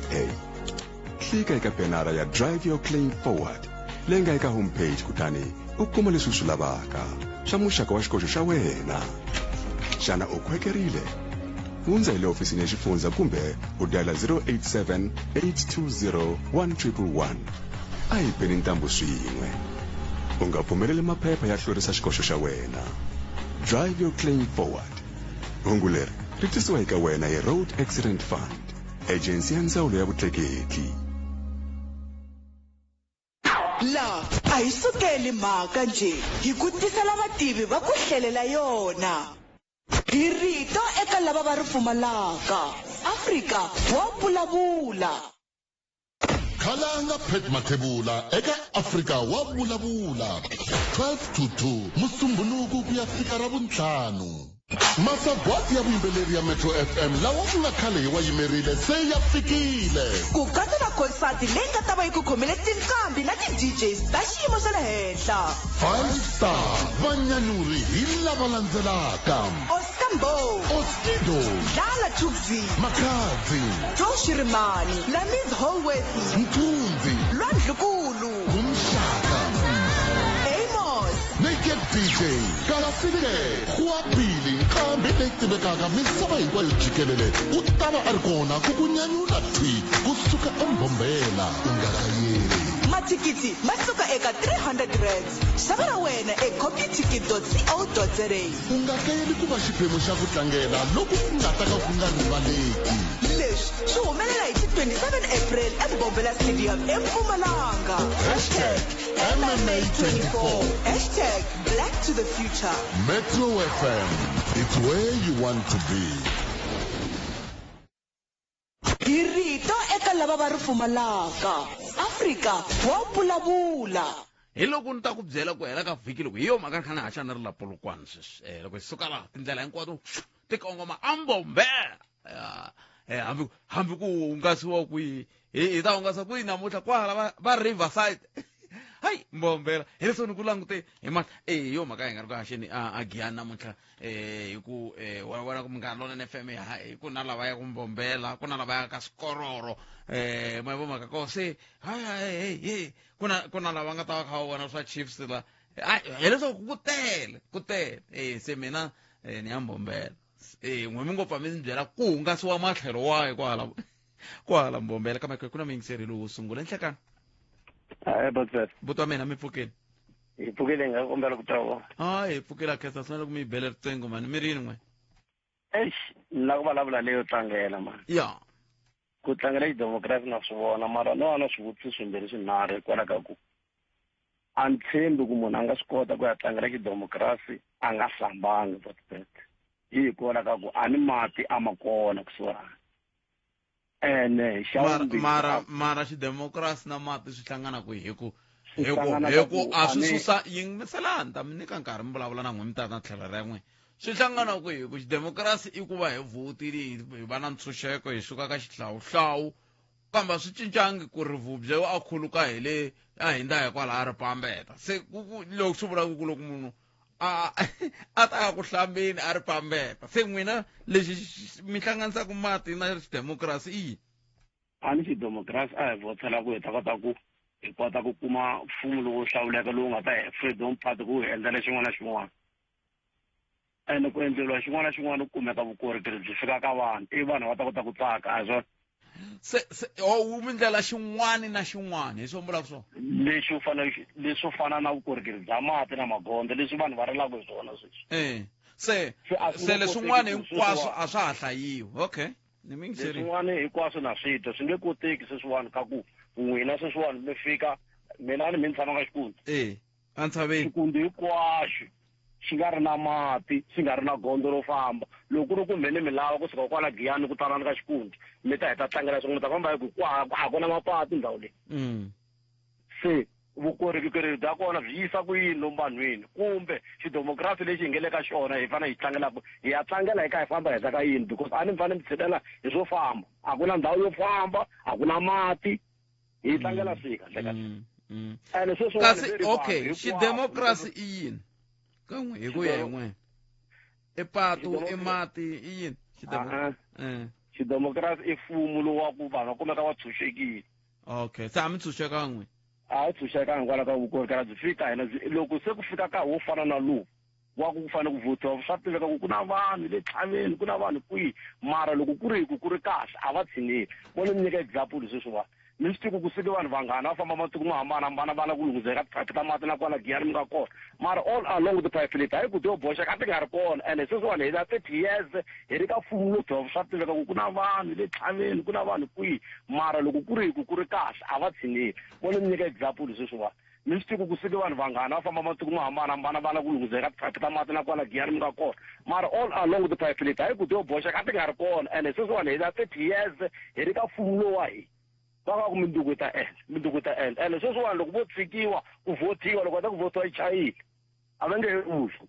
klika eka penara ya Drive Your Claim Forward leyi nga eka homepage kutani u kuma leswi swi lavaka xa muxaka wa xikoxo xa wena xana u khwekerile hundza hi le ofisini ya xifundza kumbe u dayala 087 820 1111 a hi beni ntambu swin'we u nga pfumeleli maphepha ya hlwerisa xikoxo xa wena Drive Your Claim Forward hungu leri ri tisiwa eka wena hi Road Accident Fund agency ya ndzawulo ya vutleketli la a hi sukeli mhaka nje hi ku tisela vativi va ku hlelela yona hi rito eka lava va ri pfumalaka Afrika wa vulavula khalanga Pet Mathebula eka Afrika wa vulavula 12 to 2 musumbhunuku ku ya fika ra vuntlhanu masagwati ya vuyimbeleri ya Metro FM lawa ku nga khale hi wa yimerile se ya fikile ku katsa na konsati leyi nga ta va yi ku khomele tinqambi na ti-DJs ta xiyimo xa le henhla 5 star vanyanyuri hi lava landzelaka Oscar Mbo Oskido Dala Tuxi Makadzi Joe Shirimani Lamiz Holworth Mthunzi Lwandlukulu Umshaka Amos Naked DJ Kalasile Khwapili nqambi leyi tivekaka misava hinkwayo jikelele u ta va a ri kona ku ku nyanyula thwi kusuka eMbombela u nga kayeli mathikithi ma suka eka 300 rands xava ra wena ecopyticket.co.za u nga hlweli ku va xiphemu xa ku tlangela loku ku nga ta ka ku nga rivaleki leswi swi humelela hi ti 27 April eMbombela Stadium eMpumalanga #MMA24 #Black to the Future. Metro FM, it's where you want to be. Hi rito eka lava va ri pfumalaka Afrika wa vulavula. Hi loko ni ta ku byela ku hela ka vhiki loko hi yo mhaka kha ni haxa ni ri la Polokwane sweswi loko hi suka la tindlela hinkwato ti kongoma Mbombela hambi ku hungasiwa kwihi hi ta hungasa kwihi namuntlha kwahala va Riverside hayi Mbombela hi leswo ni ku langute hi mahla hi yo mhaka hi nga ri ku haxeni a Giyani namuntlha hi ku wona ku Munghana Lonene FM hi ku na lava ya ku Mbombela ku na lava ya ka Sikororo ma vo mhaka ko se hayi ku na lava nga ta va kha va vona swa Chiefs la hi leswaku ku tele se mina ni ya Mbombela n'we mi ngopfa mi ndzi byela ku hungasiwa matlhelo wahi kwahala Mbombela kambe ku na miyingiseri lowu sungula nhlekani buta mina mi pfukeni hi pfukile nga kombela ku twa hi pfukela khesa swi loko mi bele ritsengo mani mi rini n'we na ku vulavula leyo tlangela mani ya ku tlangela hi democracy na swi vona mara no ana swivutiso swimbirhi swinharhu hikwalaho ka ku a ni tshembi ku munhu a nga swi kota ku ya tlangela xidemokirasi a nga hlambanga botbet hikwalaho ka ku a ni mati a ma kona kusuhani ene mara xidemokirasi na mati swi hlangana ku hi ku a swi susa yingiselani ta mi nyika nkarhi mi vulavula na n'we mi ta na tlhelo ra n'we swi hlangana ku hi ku xidemokirasi i ku va hi vhotile hi va na ntshunxeko hi suka ka xihlawuhlawu kambe swi cincangi ku ri vubye a khuluka hi le a hindza hikwalaho a ri pambeta se loko swi vulaka ku loko munhu a ta ya ku hlambeni a ri pambeta se n'wina lexi mi hlanganisaka mati na xidemokirasi i yini a ni xidemokirasi a hi votela ku hi ta kota ku hi kota ku kuma mfumo lowu hlawuleka lowu nga ta hi freedom party ku hi endlela xin'wana na xin'wana ene ku endleriwa xin'wana na xin'wana ku kumeka vukorhokeri byi fika ka vanhu i vanhu va ta kota ku tsaka a swona se wu mindlela xin'wana na xin'wana hi swo mbula swona leswo fana na vukorhokeri bya mati na magondzo leswi vanhu va rilaka hi swona sweswi se leswin'wana hinkwaswo a swa ha hlayiwi okay leswin'wana hinkwaswo na switwa swi nge koteki sweswiwani ka ku n'wina sweswiwani mi fika mina ni mi ni tshama ka xikundi a ntshaveni xikundi hinkwaxo xi nga ri na mati xi nga ri na gondzo ro famba loko ku ri kumbe ni mi lava kusuka kwala Giyani ku talana ka xikundi mi ta heta tlangela swin'we mi ta famba hi ku a ku na mapatu ndhawu leyi se vukorhokeri bya kona byi yisa ku yini lomu vanhwini kumbe xidemokirasi lexi hi nge le ka xona hi fanele hi tlangelaku hi ya tlangela hi ka hi famba heta ka yini because a ni mi fanele mi tshinela hi swo famba a ku na ndhawu yo famba a ku na mati hi tlangela sika ene kasi okay xidemokirasi i yini kan'we hi ku ya hi n'we patu mati i yini xidemokirasi i mfumo lowu wa ku vanhu va kumeka va tshunxekile okay se a mi tshunxekan'we a hi tshunxekangi hikwalaho ka vukorhokeri byi fika hina loko se ku fika nkarhi wo fana na lowu wa ku fanele ku votiwa swa tiveka ku na vanhu le tlhaveni ku na vanhu kwihi mara loko ku ri hi ku ri kahle a va tshineli vone mi nyika example sweswiwani mi swi tiku ku sike vanhu vanghana va famba matiko mo hambanahambana vana ku lunghuzeka tiphayiphi ta mati na kwala Giyani mi nga kona mara all along tiphayiphi leti hayi ku ti yo boxeka a ti nga ri kona ene sweswiwani hi na 30 years hi ri ka mfumo lo dova swa tiveka ku na vanhu le tlhaveni ku na vanhu kwihi mara loko ku ri hi ku ri kahle a va tshineli vone mi nyika example sweswiwani mi swi tiku ku sike vanhu vanghana va famba matiko mo hambanahambana vana ku lunghuzeka tiphayiphi ta mati na kwala Giyani mi nga kona mara all along tiphayiphi leti hayi ku ti yo boxeka a ti nga ri kona ene sweswiwani hi na 30 years hi ri ka mfumo lo wa hina va ka ku minduku ta endla ene sweswiwani loko vo tshikiwa ku votiwa loko va ta ku votiwa yi chayile a va nge he uswi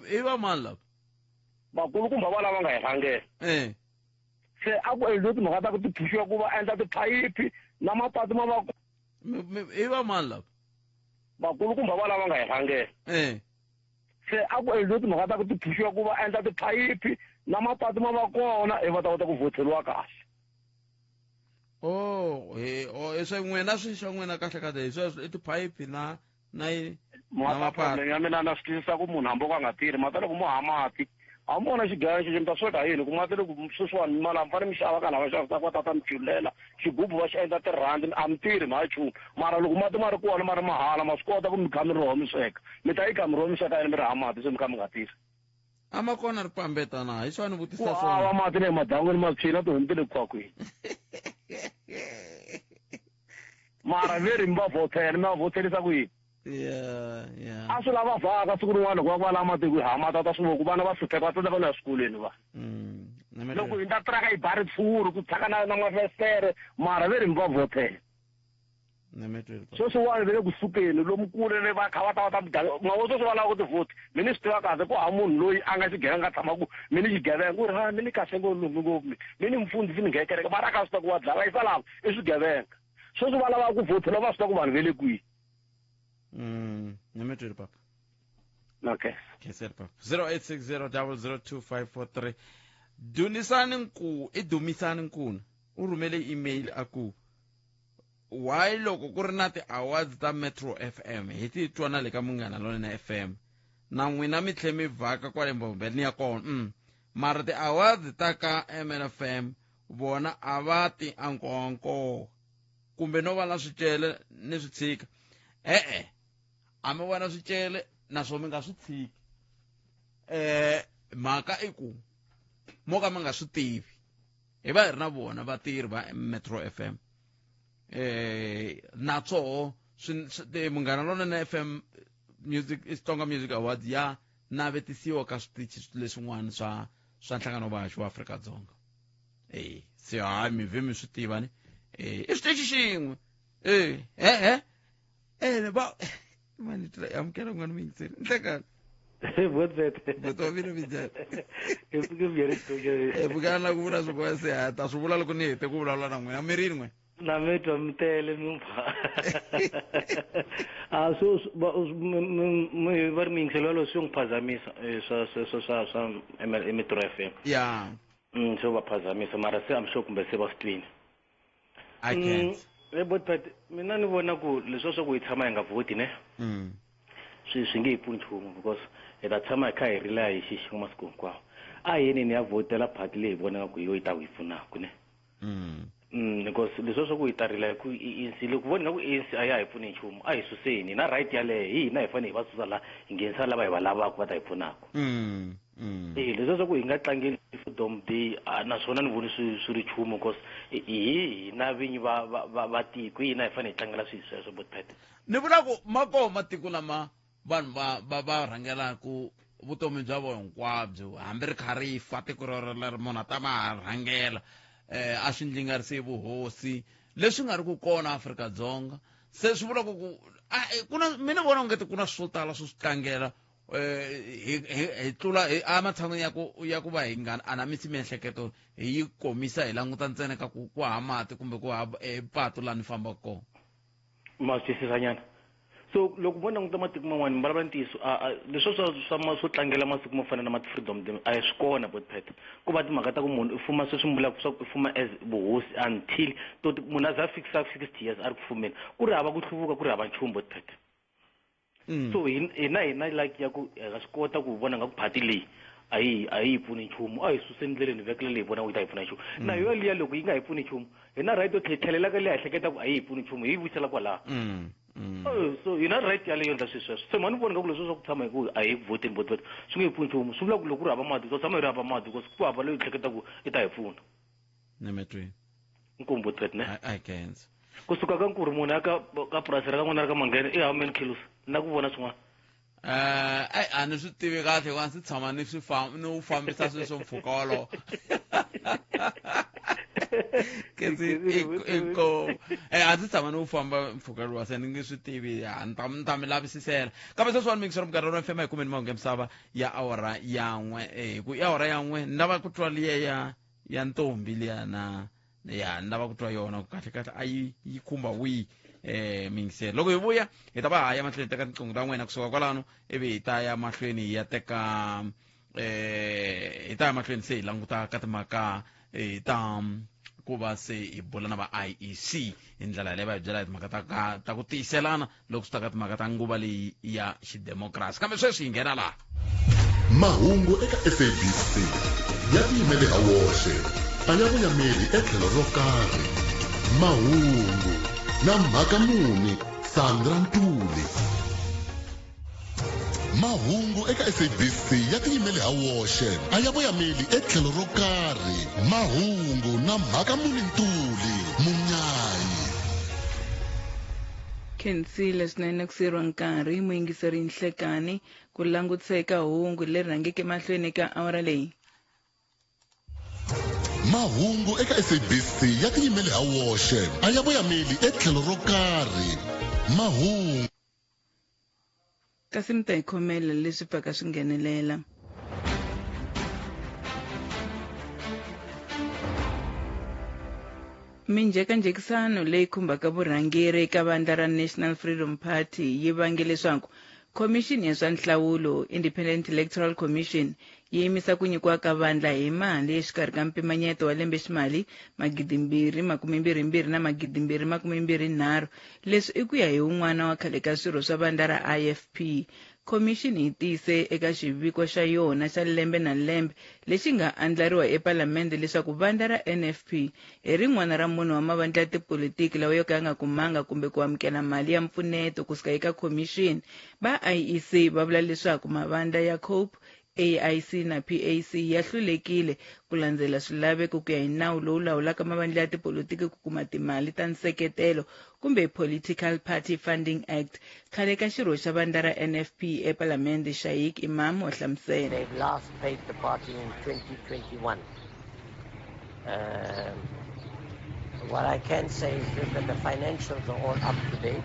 i va mani lava vakulukumba va lava nga hi rhangela se a ku endliwe timhaka ta ku ti phuxiwa ku va endla tiphayiphi na mapatu ma va i va mani lava vakulukumba va lava nga hi rhangela se a ku endliwe timhaka ta ku ti phuxiwa ku va endla tiphayiphi na mapatu ma va kona va ta kota ku voteriwa kahle swe n'wina swi swa n'wina kahle kahle hi sweswo i tiphayiphi na mapatu ya mina na swi twisisa ku munhu hambi ku a nga tirhi mata loko mo ha mati amona xigaya xi mta sweka yini ku mati loko sweswiwani mali a mi fane mi xava ka lava xavisaka va tata mi julela xigubu va xi endla tirhandi a mi tirhi mha chumu mara loko mati ma ri kona ma ri mahala ma swi kota ku mi kha mi roho mi sweka mi ta yi kha mi roho mi sweka yini mi ri ha mati se mi kha mi nga tirhi a ma kona ri pambeta na hi swani vutisa ku hava mati le madangwini ma tshina tihomu ti le kwakwini mara veri mi va vhotela mi va vhotelisa ku yini a swi lava vhaka siku rin'wana loko va ku va lava matiko hi hamata ta swivoku vana va hlupheka va tsandzeka no ya swikolweni va loko hi nda tiraka hi bari tshuri ku tshaka na mafestere mara veri mi va vhotela sweswiwani ve le kusukeni lomu kule va kha va ta va ta muganga mavo sweswi va lava ku tivhoti mi ni swi tiva kahle ku hava munhu loyi a nga xigevenga a tshamaku mi ni xigevenga ku ri ha mi ni kahle ngolumbi ngopfu mi ni mfundhisi ni nghekereka mara a kha swi ta ku va dlaya yisa lava i swigevenga sweswi va lava ku vhotela va swi ta ku vanhu ve le kwihi Nemetwele papa. Okay. Kesel papa. 0860002543. Dumisani nkuna. Urumele email aku. Why loko ku ri na ti-awards ta Metro FM hi ti twana le ka Munghana Lonene FM. Na n'wina mi tlhe mi vhaka kwale Mbombela ni ya kona. Mara ti-awards ta ka MNFM vona a va ti ankoanko. Kumbe no va na swicele ni swi tshika. A mi vona swicele naswona mi nga swi tshiki mhaka i ku mo ka mi nga swi tivi hi va hi ri na vona vatirhi va Metro FM natsoho Munghana Lonene FM Xitsonga Music Awards ya navetisiwa ka switichi leswin'wana swa nhlangano vaxi wa Afrika-Dzonga se hayi mi vhe mi swi tiva ni i switichi xin'we ba mani tla amkela ngwana mingiseri nhlekana botovile bijani bukana ku vula swiboya se hata swi vula loko ni hete ku vulavula na n'wina mi rini n'we na metwa mi tele mimpha a so va ri mingiselo lo swi ngiphazamisa swa Metro FM ya so va phazamisa mara se am sure kumbe se va sitwini I can't but mina ni vona ku leswo swa ku hi tshama hi nga vhoti ne swi nge hi pfuni nchumu because hi ta tshama hi kha hi rila hi xixin'we masiku hinkwawo a yeni ni ya vhotela phati leyi hi vonaka ku yo yi ta ku hi pfunaka ne because leswo swa ku hi ta rila hi ku ANC loko voni nga ku ANC a ya hi pfuni nchumu a hi suseni na right yaleyo hi hina hi fanele hi va susa la hi nghenisa lava hi va lavaka va ta hi pfunaka leswo swa ku hi nga tlangeli Freedom Day naswona ni voni swi ri nchumu because hina vinyi va tiko hina hi fanele hi tlangela swilo sweswo botpet ni vula ku makoho matiko lama vanhu va rhangelaku vutomi bya vona hinkwabyo hambi ri kha ri fa tiko rero leri munhu a ta ma rhangela a swi ndlingarisi vuhosi leswi nga ri ku kona Afrika-Dzonga se swi vula ku mina vona ungeti ku na swo tala swo swi tlangela hi tlula ematshan'wini ya ku va hi nga anamisi miehleketo hi yi komisa hi languta ntsena ka ku hava mati kumbe ku hava patu laha ni fambaka kona ma swi twisisanyana so loko vo languta matiko man'wana mi vulavula ntiyiso leswo swo tlangela masiku mo fana na ma-Freedom Day a hi swi kona botpet ku va timhaka ta ku munhu i fuma sweswi mi vulaka swa ku i fuma as vuhosi until munhu a za fikisa 60 years a ri ku fumeni ku ri hava ku hluvuka ku ri hava nchumu botpet so hina like ya ku ha swi kota ku vona nga ku phati leyi a yi pfuni nchumu a hi suseni ndleleni vekele leyi vona yi ta hi pfuna nchumu na yo liya loko yi nga hi pfuni nchumu hina right to tlhelela ka leyi ehleketa ku a yi hi pfuni nchumu hi vuyisela kwalaha so hina right yaleyo endla swilo sweswo se mani voni nga ku leswi swa ku tshama hi ku a hi ku vhoteni botbot swi nge hi pfuni nchumu swi vula ku loko ku ri hava mati to tshama hi ri hava mati because ku hava leyi hleketa ku i ta hi pfuna nemetweni inkomu botbot ne I can't kusuka ka nkuri munhu ya ka purasi ra ka n'wana ra ka Manghena i how many kilos na ku vona swin'wana a ni swi tivi kahle wa ndzi tshama ni u fambisa swilo swo mpfhuka wolowo a ndzi tshama ni u famba mpfhuka luwa se ni nge swi tivi ni ta mi lavisisela kambe sweswiwani mingisero Munghana Lonene FM hi kumeni mahungu ya misava ya awara yan'we ku i awara yan'we ni lava ku twa liya ya ntombi liya ni lava ku twa yona kahle kahle a yi khumba wihi mingiselo loko hi vuya hi ta va haya mahlweni teka tinqingho ta n'wina kusuka kwalano ivi hi ta ya mahlweni hi ya teka hi ta ya mahlweni se hi languta ka timhaka ta ku va se hi bula na va IEC hi ndlela yaleyo va hi byela hi timhaka ta ku tiyiselana loko swi ta ka timhaka ta nguva leyi ya xidemokirasi kambe sweswi hi nghena laha mahungu eka SABC ya tiyimele ha woxe a ya vuyameli etlhelo ro karhi mahungu na mhaka muni Sandra Ntuli mahungu eka SABC ya tiyimele ha woxe a ya vuyameli etlhelo ro karhi mahungu na mhaka muni Ntuli Munyayi khensile swinene ku sirwa nkarhi muyingiseri Nhlekani ku langutiseka hungu leri rhangeke mahlweni ka awara leyi mahungu eka SABC ya tiyimele ha woxe a ya vuyameli etlhelo ro karhi mahungu kasi mi ta hi khomela leswi pfaka swi nghenelela minjhekanjhekisano leyi khumbaka vurhangeri eka vandla ra National Freedom Party yi vange leswaku khomixini ya swa nhlawulo Independent Electoral Commission yi yimisa ku nyikiwa ka vandla hi mali exikarhi ka mpimanyeto wa lembe ximali 2022 na 2023 leswi i ku ya hi un'wana wa khale ka swirho swa vandla ra IFP khomixini yi tiyise eka xiviko xa yona xa lembe na lembe lexi nga andlariwa epalamende leswaku vandla ra NFP hi rin'wana ra munhu wa mavandla ya tipolitiki lawa yo ka ya nga kumanga kumbe ku amukela mali ya mpfuneto kusuka eka khomixini va IEC va vula leswaku mavandla ya COPE AIC na PAC ya hlulekile ku landzela swilaveko ku ya hi nawu lowu lawulaka mavandla ya tipolitiki ku kuma timali ta nseketelo kumbe Political Party Funding Act khale ka xirho xa vandla ra NFP epalamende Shaik Imam wa hlamusela They've last paid the party in 2021. What I can say is just that the financials are all up to date.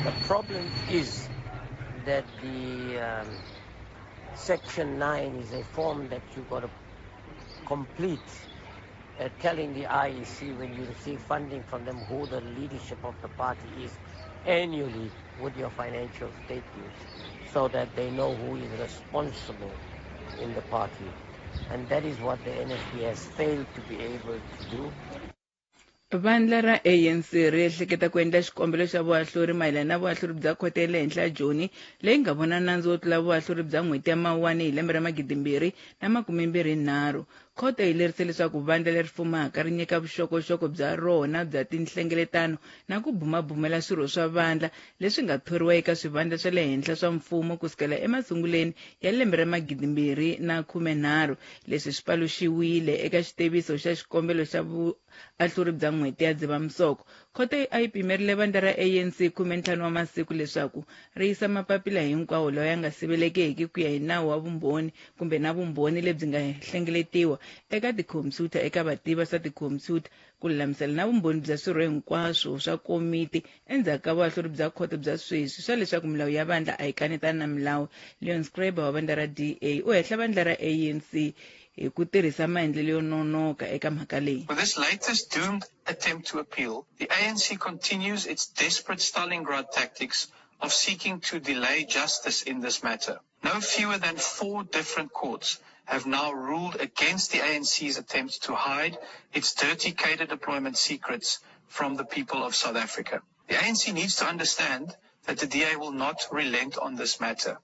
The problem is that the Section 9 is a form that you've got to complete telling the IEC when you receive funding from them who the leadership of the party is annually with your financial statements so that they know who is responsible in the party. And that is what the NFP has failed to be able to do. vandla ra ANC ri ehleketa ku endla xikombelo xa vuahluri mayelana na vuahluri bya khoto ya le henhla ya Joni leyi nga vona nandzu wo tlula vuahluri bya n'hweti ya Mawuwani hi lembe ra 2023 khoto yi lerise leswaku vandla leri fumaka ri nyika vuxokoxoko bya rona bya tinhlengeletano na ku bumabumela swirho swa vandla leswi nga thoriwa eka swivandla swa le henhla swa mfumo kusukela emasunguleni ya lembe ra 2013 leswi swi paluxiwile eka xitiviso xa xikombelo xa vuahluri bya n'hweti ya Dzivamisoko khoto a yi pimerile vandla ra ANC 15 wa masiku leswaku ri yisa mapapila hinkwawo lawa ya nga sivelekeki ku ya hi nawu wa vumbhoni kumbe na vumbhoni lebyi nga hlengeletiwa eka tikhompyuta eka vativi swa tikhompyuta ku lulamisela na vumbhoni bya swirho hinkwaswo swa komiti endzhaku ka vuahluri bya khoto bya sweswi swa leswaku milawu ya vandla a yi kanetani na milawu. Leon Schreiber wa vandla ra DA u hehla vandla ra ANC hi ku tirhisa maendlelo yo nonoka eka mhaka leyi. With this latest doomed attempt to appeal, the ANC continues its desperate Stalingrad tactics of seeking to delay justice in this matter. No fewer than 4 different courts have now ruled against the ANC's attempts to hide its dirty cadre deployment secrets from the people of South Africa. The ANC needs to understand that the DA will not relent on this matter.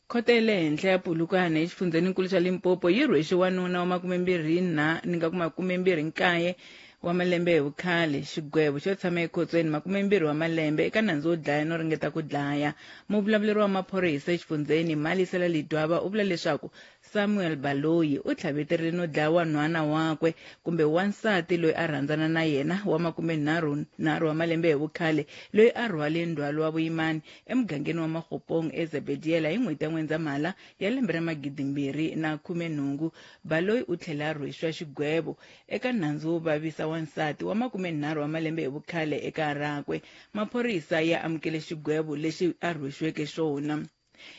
khoto ya le henhla ya Polokwane exifundzeninkulu xa Limpopo yi rhwexe wanuna wa 29 wa malembe hi vukhale xigwevo xo tshama ekhotsweni 20 wa malembe eka nandzu wo dlaya no ringeta ku dlaya. Muvulavuleri wa maphorisa exifundzeni Malisela Lidwaba u vula leswaku Samuel Baloyi u tlhaveterile no dlaya wanhwana wakwe kumbe wansati loyi a rhandzana na yena wa 30 wa malembe hi vukhale loyi a rhwale ndhwalo wa vuyimani emugangeni wa Magopong eZebediela hi n'hweti ya N'wendzamhala ya lembe ra 2018. Baloyi u tlhela a rhwexiwa xigwevo eka nandzu wo vavisa wansati wa 30 wa malembe hi vukhale eka rakwe. Maphorisa ya amukele xigwevo lexi a rhwexiweke xona.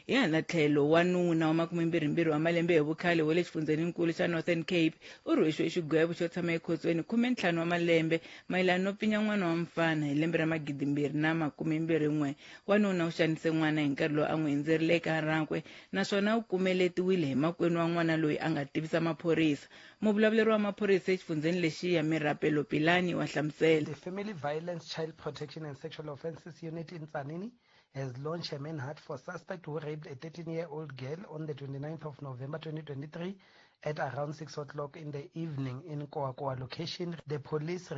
Hi hala tlhelo wanuna wa 22 wa malembe hi vukhale wa le xifundzeninkulu xa Northern Cape u rhwexiwe xigwevo xo tshama ekhotsweni 15 wa malembe mayelana no pfinya n'wana wa mfana hi lembe ra 2021. Wanuna u xanise n'wana hi nkarhi lowu a n'wi endzerile eka rakwe naswona u kumeletiwile hi makwenu wa n'wana loyi a nga tivisa maphorisa. Muvulavuleri wa maphorisa exifundzeni lexi ya Mirapelo Pilani wa hlamusela. The Family Violence, Child Protection and Sexual Offences Unit in Tzaneen has launched a manhunt for suspect who raped a 13-year-old girl on the 29th of November 2023 at around 6 o'clock in the evening in Koakoa location. The police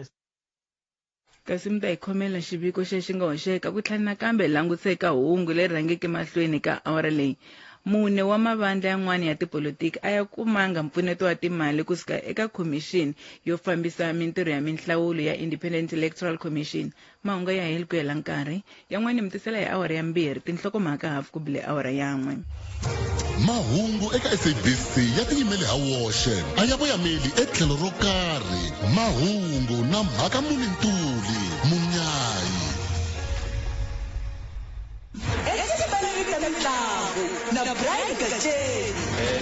kasi mi ta hi khomela xiviko xexi nga hoxeka ku tlhela nakambe langutseka hungu leri rhangeke mahlweni ka awara leyi mune wa mavandla yan'wana ya tipolotiki a ya kumanga mpfuneto wa timali kusuka eka khomixini yo fambisa mintirho ya minhlawulo ya Independent Electoral Commission. Mahungu ya heli ku hela nkarhi yan'wana mi tisela hi awara ya 2 tinhlokomhaka hafu ku bile awara yan'we. Mahungu eka SABC ya tiyimele ha woxe a ya voyameli etlhelo ro karhi. Mahungu na mhaka munintuli munyayi na Brian Gacheni.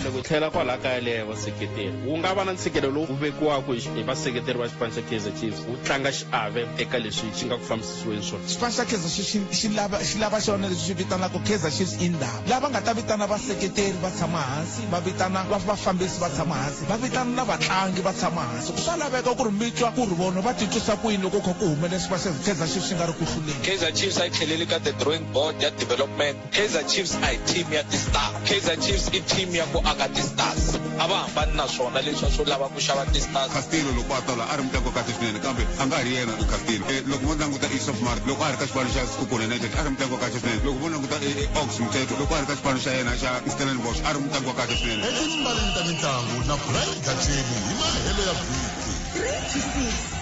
Loko tlhela kwala kaya leya vaseketeri wu nga va na nseketelo lowu vekiwaka hi vaseketeri va xipano xa Kaizer Chiefs wu tlanga xiave eka leswi xi nga ku fambisisiweni swona. xipano xa Kaizer Chiefs xi lava xona leswi vitanaka Kaizer Chiefs indaba lava nga ta vitana vaseketeri va tshama hansi va vitana vafambisi va tshama hansi va vitana na vatlangi va tshama hansi swa laveka ku ri mitwa ku ri vona va titwisa ku yini loko kha ku humelela xipano xa Kaizer Chiefs xi nga ri ku hluleni. Kaizer Chiefs a yi tlheleli ka the drawing board ya development. Kaizer Chiefs a hi team ya ti-star. Kaizer Chiefs i team ya ku aka ti-stars a va hambani na swona leswi swo lava ku xava ti-stars. Castillo loko a tola a ri mutlangi wa kahle swinene kambe a nga ri yena Castillo loko vo languta East Mart loko a ri ka xipano xa Sekhukhune United a ri mutlangi wa kahle swinene loko vo languta Oaks Mthetho loko a ri ka xipano xa yena xa Stellenbosch a ri mutlangi wa kahle swinene. etimbaleni ta mitlangu na Brian Gacheni hi mahelo ya vhiki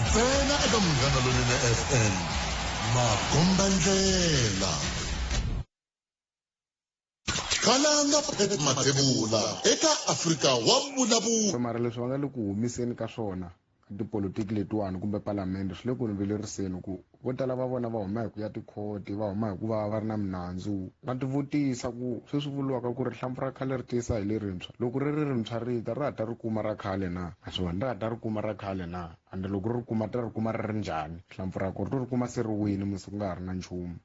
ntsena eka Munghana Lonene FM makombandlela Khalanga Pet Mathebula eka Afrika wa vulavula. Mara leswi va nga le ku humiseni ka swona tipolotiki letiwani kumbe palamende swi le ku niveleriseni ku vo tala va vona va huma hi ku ya tikhoti va huma hi ku va ri na minandzu va tivutisa ku sweswi vuriwaka ku ri hlampfu ra khale ri tisa hi lerintshwa loko ri ri rintshwa rita ri hata ri kuma ra khale na naswona ri hata ri kuma ra khale na ande loko ri kuma ri kuma ri ri njhani hlampfu ra ko ri kuma se ri wini musi ku nga ha ri na nchumu.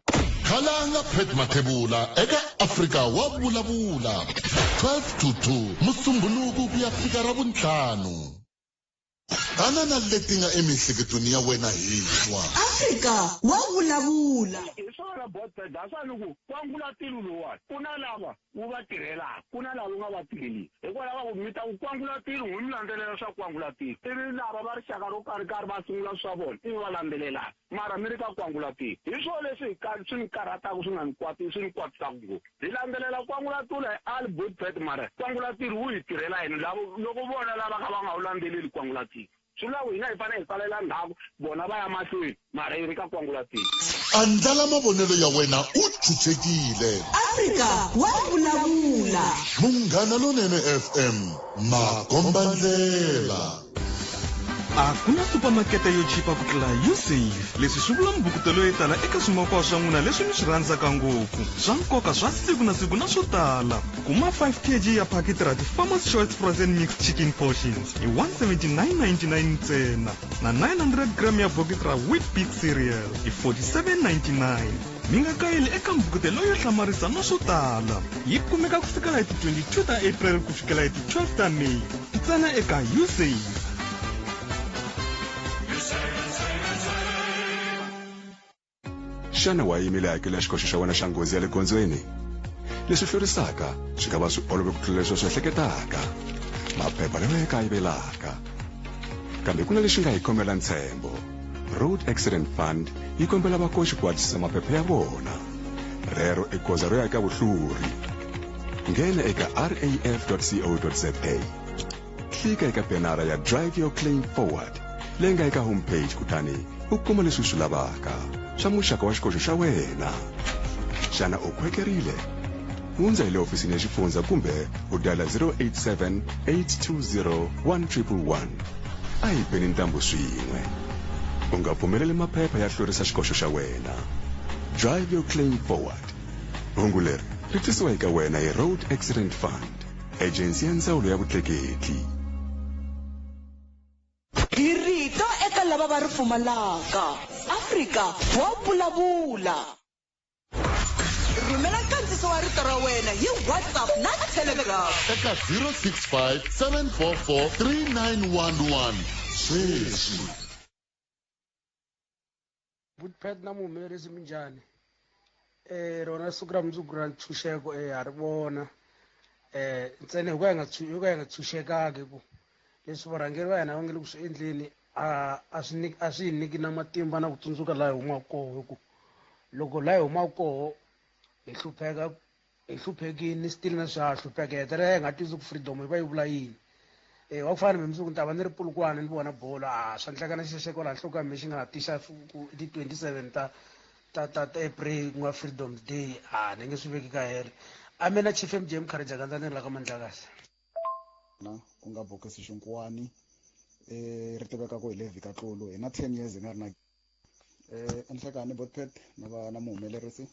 Khalanga Pet Mathebula eka Afrika wa vulavula 12 to 2 Musumbhunuku ku ya fika ra vuntlhanu. Tana na leti nga emihleketweni ya wena hintshwa. Afrika wa vulavula. Isona botted asani ku kwangula tilu lowani kuna lava wu va tirhelaka kuna lava nga va tirheli hikwalaho ku mita ku kwangula tilu n'wi mi landzelela swa kwangula tilu ivi lava va rixaka ro karhi va sungula swa vona ivi va landzelelaka mara mi ri ka kwangula tilu hi swona leswi swi ni karhataka swi nga ni swi ni kwatisaka ngopfu hi landzelela kwangula tilu hi all good bet mara kwangula tilu wu hi tirhela hina loko vona lava ka va nga wu landzeleli kwangula tilu swilawu hina hi fanele hi tsalela ndhawu vona va ya mahlweni mara yi ri ka kwangula tilu. Andlala mavonelo ya wena u chuchekile. Afrika wa vulavula. Munghana Lonene FM makombandlela. A ku na supamakete yo chipa ku tlula Usave. Leswi swi vula mbukutelo yo tala eka swimakiwa swa n'wina leswi mi swi rhandzaka ngopfu swa nkoka swa siku na siku na swo tala. Kuma 5 kg ya phaketi ra ti-Farmer's Choice Frozen Mixed Chicken Portions hi 179.99 ntsena na 900 gram ya bokiti ra Wheat Bix Cereal hi 47.99. Mi nga kayeli eka mbukutelo yo hlamarisa na swo tala. Yi kumeka ku fikela hi ti 22 ta April ku fikela hi ti 12 ta May ntsena eka Usave. Xana wa yimile hakelo ya xikoxo xa wena xa nghozi ya le gondzweni? Leswi hlorisaka swi nga va swi olove ku tlula leswi swi ehleketaka. Maphepha lama kayivelaka. Kambe ku na lexi nga hi kombela ntshembo. Road Accident Fund yi kombela vakoxi ku hatlisisa maphepha ya vona. Rero i goza ro ya eka vuhluri. Nghena eka raf.co.za. Klika eka penara ya Drive Your Claim Forward leyi nga eka homepage kutani u kuma leswi swi lavaka swa muxaka wa xikoxo xa wena. Xana u khwekerile? Hundza hi le ofisini ya xifundza kumbe u diala 087 820 1111. A hi beni ntambu swin'we. U nga pfumeleli maphepha ya hlurisa xikoxo xa wena. Drive Your Claim Forward. Hungu leri ri tisiwa eka wena hi Road Accident Fund, agency ya ndzawulo ya vutleketli. Hi rito eka lava va ri pfumalaka. Afrika wa vulavula. Rhumela nkandziso wa rito ra wena hi WhatsApp na Telegram eka 065 744 3911. Sweswi. Woodpad na muhumelerisi minjhani? rona siku ra mundzuku ra ntshunxeko ha ri vona ntsena hi ku ya nga tshunxekanga ku leswi varhangeri va hina va nge le ku swi endleni a swi hi nyiki na matimba na ku tsundzuka laha hi humaka koho hi ku loko laha hi humaka koho hi hluphekini still na swa hlupheka hi hetelela hi nga twisi ku freedom hi va yi vula yini wa ku fana na mundzuku ni ta va ni ri Polokwane ni vona bolo swa endleka na xixeko laha nhloko ya me xi nga tixa ti 27 ta April ku nga Freedom Day ni nge swi veki ka here a mina Chief MJ Mkharija ka ndza ni la ka Mandlakahle ku nga bokisi xinkwani ri tiveka ku hi le Vikatlulu hi na 10 years hi nga ri na enhlekani Botpet na muhumelerisi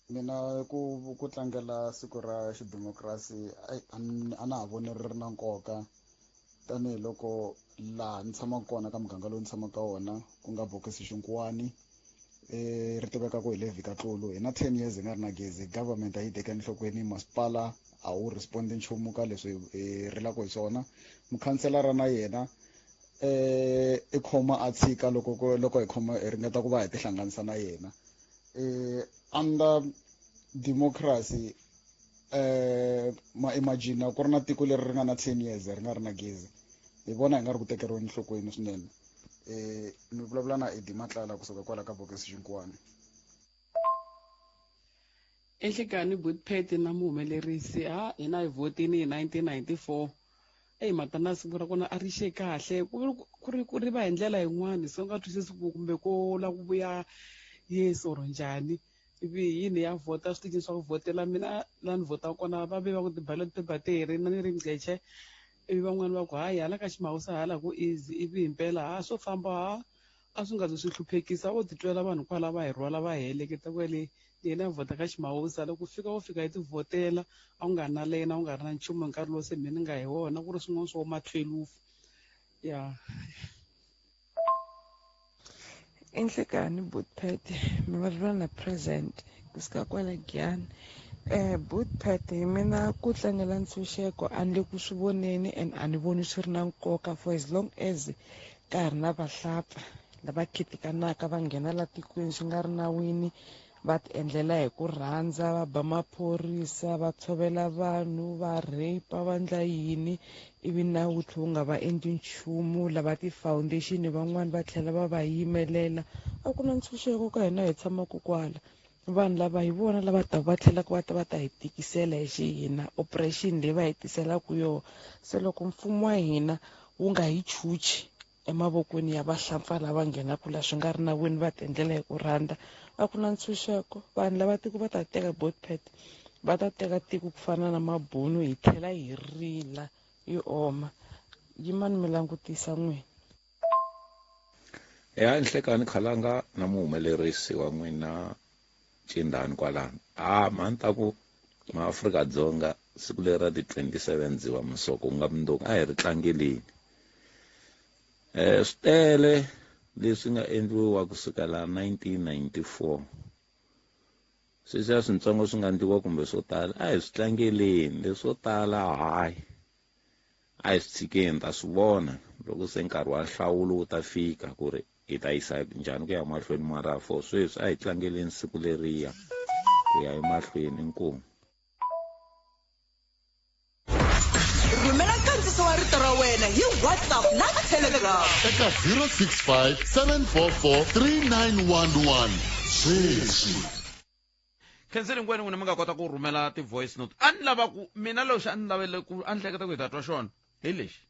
mina ku tlangela siku ra xidemokirasi a na ha voni ri ri na nkoka tanihiloko laha ni tshamaka kona ka muganga lowu ni tshamaka ka wona ku nga bokisi xinkwani ri tiveka ku hi le Vikatlulu hi na 10 years hi nga ri na gezi government a yi tekeni enhlokweni masipala a wu respondi nchumu ka leswi hi rilaka hi swona mukhanselara na yena i khoma a tshika loko hi khoma hi ringeta ku va hi tihlanganisa na yena under democracy ma imagine ku ri na tiko leri ri nga na 10 years ri nga ri na gezi hi vona hi nga ri ku tekeriweni enhlokweni swinene ni vulavula na Eddie Matlala kusuka kwala ka bokisi xinkwani enhlekani Botpet na muhumelerisi hina hi votini hi 1994 matana siku ra kona a ri xe kahle ku ri va hi ndlela yin'wani so nga twisisi ku kumbe ko la ku vuya yes or njhani ivi yini ya vota switichini swa ku votela mina la ni votaka kona va ve va ku ti-ballot paper teri na ni ri ngceche ivi van'wani va ku hayi hala ka Ximawusa hala ku easy ivi himpela swo famba a swi nga zi swi hluphekisa o titwela vanhu kwala va hi rhwala va hi heleketa kwele yena ya vhota ka Ximawusa loko u fika hi ti vhotela a ku nga ri na lena a ku nga ri na nchumu hi nkarhi lowu se mina ni nga hi wona ku ri swin'wana swo ma 12 ya enhlekani Botpet mi vulavula na present kusuka kwala Giyani Botpet hi mina ku tlangela ntshunxeko a ni le ku swi voneni and a ni voni swi ri na nkoka for as long as ka ha ri na vahlapfa lava khitikanaka va nghena la tikweni swi nga ri nawini va ti endlela hi ku rhandza va ba maphorisa va tshovela vanhu va rape va endla yini ivi nawu tlhe wu nga va endli nchumu lava ti-foundation van'wani va tlhela va va yimelela a ku na ntshunxeko ka hina hi tshamaka kwala vanhu lava hi vona lava ta va tlhelaka va ta hi tikisela hi xihina operation leyi va hi tiselaka yona se loko mfumo wa hina wu nga hi chuchi emavokweni ya vahlampfa lava nghenaka la swi nga ri nawini va ti endlela hi ku rhandza a ku na ntshunxeko vanhu lava tiko va ta teka Botpet va ta teka tiko ku fana na mabunu hi tlhela hi rila yi oma yimani mi langutisa n'wina enhlekani Khalanga na muhumelerisi wa n'wina Cindani kwalano mani ta ku maAfrika-Dzonga siku leri ra ti 27 Dzivamusoko ku nga mundzuku a hi ri tlangeleni swi tele leswi nga endliwa kusukela 1994 sweswiya swintsongo swi nga endliwa kumbe swo tala a hi swi tlangeleni leswo tala hayi a hi swi tshikeni ta swi vona loko se nkarhi wa nhlawulo wu ta fika ku ri hi ta yisa njhani ku ya mahlweni mara for sweswi a hi tlangeleni siku leriya ku ya emahlweni inkomu rhumela nkandziso wa rito ra wena hi WhatsApp na Telegram eka 065 744 3911 sweswi khenseli ngwani n'wina mi nga kota ku rhumela ti-voice note a ni lava ku mina lexi a ni lavele ku a ni hleketa ku hi ta twa xona hi lexi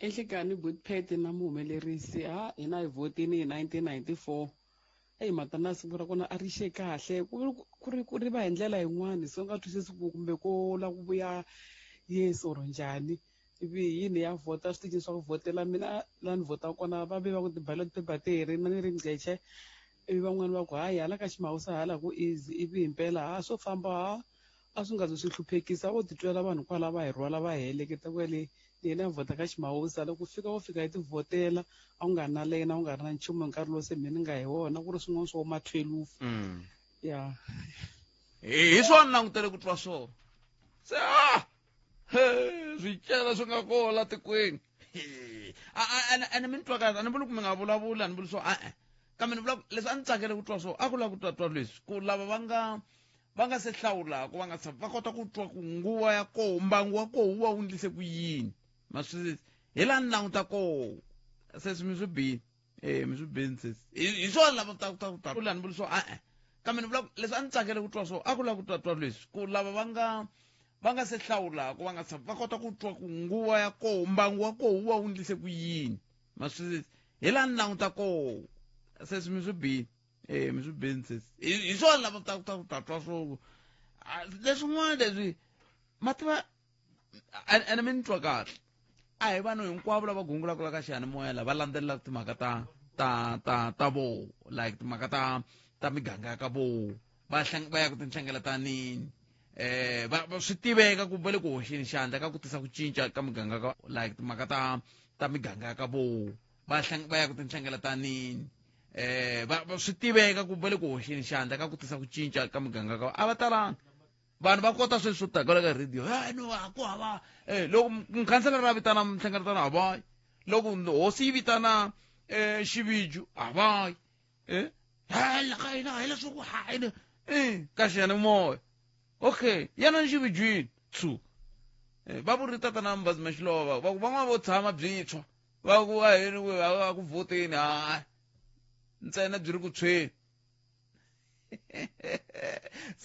enhlekani Botpet na muhumelerisi hina hi votini hi 1994 matana siku ra kona a ri xe kahle ku ri va hi ndlela yin'wani so nga twisisi ku kumbe ko la ku vuya yes or njhani ivi yini ya vota switichini swa ku votela mina la ni votaka kona va ve va ku ti-ballot paper teri na ni ri ngceche ivi van'wani va ku hayi hala ka Ximawusa hala ku easy ivi himpela swo famba a swi nga zi swi hluphekisa o titwela vanhu kwala va hi rhwala va hi heleketa kwele yena ya vhota ka Ximawusa loko u fika hi ti vhotela a ku nga ri na lena a ku nga ri na nchumu hi nkarhi lowu se mina ni nga hi wona ku ri swin'wana swo ma 12 ya hi swona langutele ku twa swona se swicela swi nga kola tikweni ene mi ni twa kahle a ni vuli ku mi nga vulavuli a ni vuli swo kambe ni vula leswi a ni tsakele ku twa swo a ku lava ku twa leswi ku lava va nga se hlawulaka va kota ku twa ku nguva ya koho mbangu wa koho wu va wu ndlise ku yini maswi hi laha ni languta koho sesi mi swi bihini mi swi bihini sesi hi swona lava ta ni vuli swo kambe ni vula leswi a ni tsakele ku twa swo a ku lava ku twa leswi ku lava va nga se hlawulaka va kota ku twa ku nguva ya koho mbangu wa koho wu va wu ndlise ku yini maswi hi laha ni languta koho sesi mi swi bihini mi swi bihini sesi hi swona lava ta twa swo leswin'wana leswi mativa ene mi ni twa kahle a hi vanhu hinkwavo lava gungulaka ka xiyanimoya lava landzelelaka timhaka ta vo like timhaka ta miganga ya ka vo va ya ku tinhlengeletanini swi tiveka ku va le ku hoxeni xandla ka ku tisa ku cinca ka miganga ka like timhaka ta miganga ya ka vo va ya ku tinhlengeletanini swi tiveka ku va le ku hoxeni xandla ka ku tisa ku cinca ka miganga ka a va talanga vanhu va kota sweswi swo taka ka radio no ku hava loko mukhanselara a vitana nhlengeletano a vayi loko hosi yi vitana xiviju a vayi la ka hina hi leswaku hayini ka xiyanimoya okay yana ni xivijuini va vuri tatana mbazi maxilova va ku van'wana vo tshama byitshwa va ku a ku vhoteni hayi ntsena byi ri ku tshweni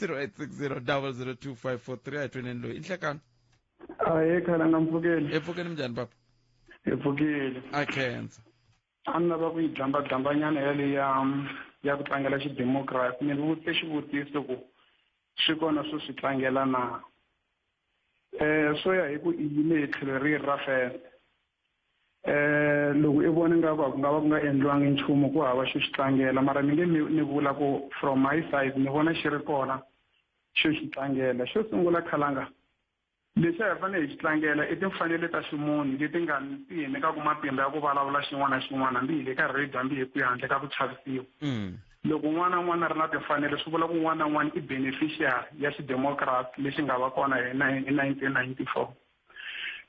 0860002543 ayitweneni loyi i nhlekani hayi khala nga mpfukeli epfukeni minjhani papa epfukeli a khensa a ni lava ku yi dlambadlambanyana yaleyi ya ku tlangela xidemokirasi ni vutise xivutiso ku swi kona swo swi tlangela na swo ya hi ku i yime hi tlhelo rihi ra fele loko i vona nga ku nga va ku nga endliwangi nchumu ku hava xo xi tlangela mara ni nge ni vula ku from my side ni vona xi ri kona xo xi tlangela xo sungula khalanga lexi a hi fanele hi xi tlangela i timfanelo ta ximunhu leti nga ti hi nyikaku matimba ya ku vulavula xin'wana na xin'wana hambi hi le ka radio hambi hi ku ya handle ka ku chavisiwa loko n'wana na n'wana a ri na timfanelo swi vula ku n'wana na n'wana i beneficiary ya xidemokirasi lexi nga va kona hi 1994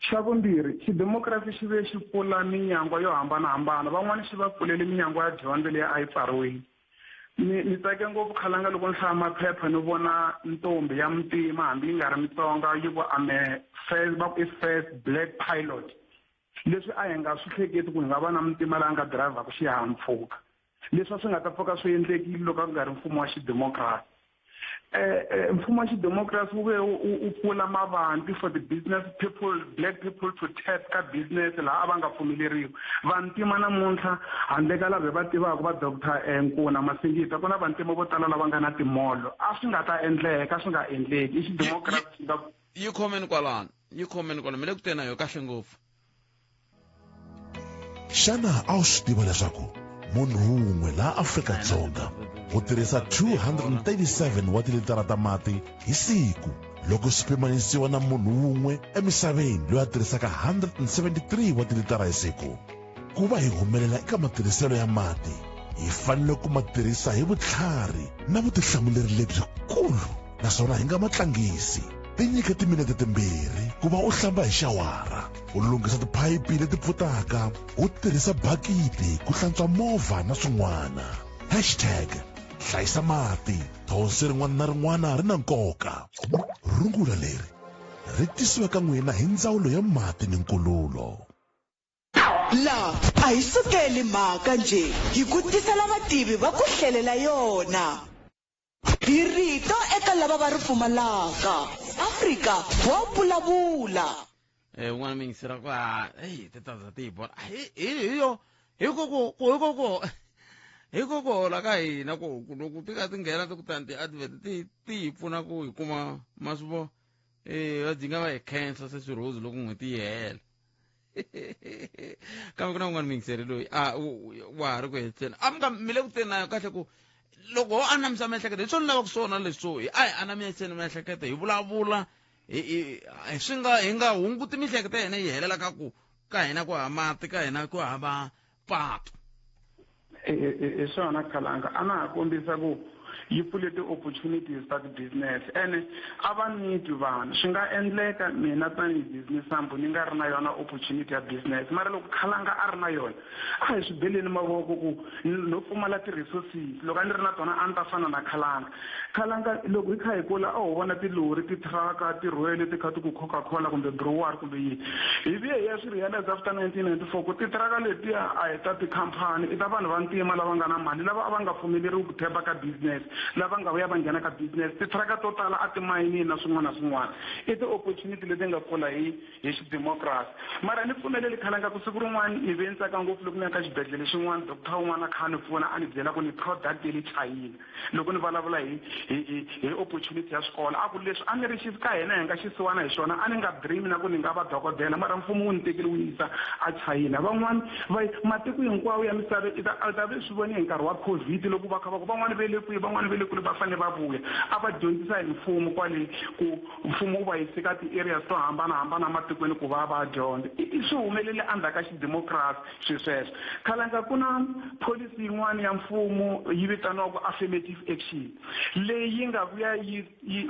xa vumbirhi xidemokirasi xi ve xi pfula minyangwa yo hambanahambana van'wana xi va pfulele minyangwa ya dyondzo leyi a yi pfariwile ni tsake ngopfu khalanga loko ni hlaya maphepha ni vona ntombi ya muntima hambi yi nga ri mitsonga yi ku va ku i first black pilot leswi a hi nga swi hleketi ku hi nga va na muntima laha nga dirayivhaka xihahampfhuka leswi a swi nga ta pfuka swi endlekile loko a ku nga ri mfumo wa xidemokirasi mfumo wa xidemokirasi wu ve u pfula mavanti for the business people black people to tap ka business laha a va nga pfumeleriwi vantima namuntlha handle ka lava va tivaka va Dr. Nkuna Masingita ku na vantima vo tala lava nga na timolo a swi nga ta endleka swi nga endleki i xidemokirasi xi nga yi khomeni kwalano mi le ku tena yo kahle ngopfu xana a wu swi tiva leswaku munhu wun'we laha Afrika-Dzonga u tirhisa 237 wa tilitara ta mati hi siku loko swi pimanisiwa na munhu wun'we emisaveni loyi a tirhisaka 173 wa tilitara hi siku ku va hi humelela eka matirhiselo ya mati hi fanele ku ma tirhisa hi vutlhari na vutihlamuleri lebyikulu naswona hi nga ma tlangisi tinyike timinete timbirhi ku va u hlamba hi xawara u lunghisa tiphayiphi leti pfutaka u tirhisa bakiti ku hlantswa movha na swin'wana #hlayisa mati thonsi rin'wana na rin'wana ri na nkoka rungula leri ri tisiwa ka n'wina hi ndzawulo ya mati ni nkululo la a hi sukeli mhaka nje hi ku tisela vativi va ku hlelela yona hi rito eka lava va ri pfumalaka Afrika wa vulavula un'wana mi yingisela ku titaza ti hi bona hikokwalaho la ka hina ku loko ti ka ti nghena ti kutani ti-advert ti hi pfuna ku hi kuma maswivo va dinga va hi khensa se swirhozi loko n'hweti yi hela kambe ku na un'wana mi yingiseri loyi wa ha ri ku hetleni mi le ku teni nayo kahle ku loko ho anamisa miehleketo hi swo ni lavaka swona leswo hi anamiseni miehleketo hi vulavula hi nga hunguti miehleketo ya hina yi helela ka hina ku hava mati ka hina ku hava patu hi swona khalanga a na ha kombisa ku yi pfule ti-opportunities ta ti-business ene a va niti vanhu swi nga endleka mina tanihi business sambu ni nga ri na yona opportunity ya business mara loko Khalanga a ri na yona a hi swi beleni mavoko ku no pfumala ti-resources loko a ni ri na tona a ni ta fana na Khalanga loko hi kha hi kula a ho vona tilori titraka tirhwele ti kha ti ku Coca-Cola kumbe brewery kumbe yini hi vuye hi ya swi realize after 1994 ku titraka letiya a hi ta tikhampani i ta vanhu va ntima lava nga na mali lava a va nga pfumeleriwi ku theba ka business lava nga vuya va nghena ka business titraka to tala a timayini na swin'wana na swin'wana i ti-opportunity leti nga kula hi xidemocracy mara ni pfumeleli Khalanga ku siku rin'wana ni ve ni tsaka ngopfu loko ni ya ka xibedhlele xin'wana doctor wun'wana a kha ni pfuna a ni byela ku ni product ya le China loko ni vulavula hi opportunity ya swikolo a ku leswi a ni ri ka hina hi nga xisiwana hi xona a ni nga dream na ku ni nga va dokodela mara mfumo wu ni tekeli wu yisa a China van'wana matiko hinkwawo ya misava a ta ve swi voni hi nkarhi wa COVID loko va kha va ku van'wana ve le kwihi van'wana ve le kule va fanele va vuya a va dyondzisa hi mfumo kwale ku mfumo wu va yise ka ti-areas to hambanahambana ematikweni ku va dyondza i swi humelele endzhaku ka xidemocracy swi sweswo Khalanga ku na policy yin'wana ya mfumo yi vitaniwaka affirmative action leyi nga vuya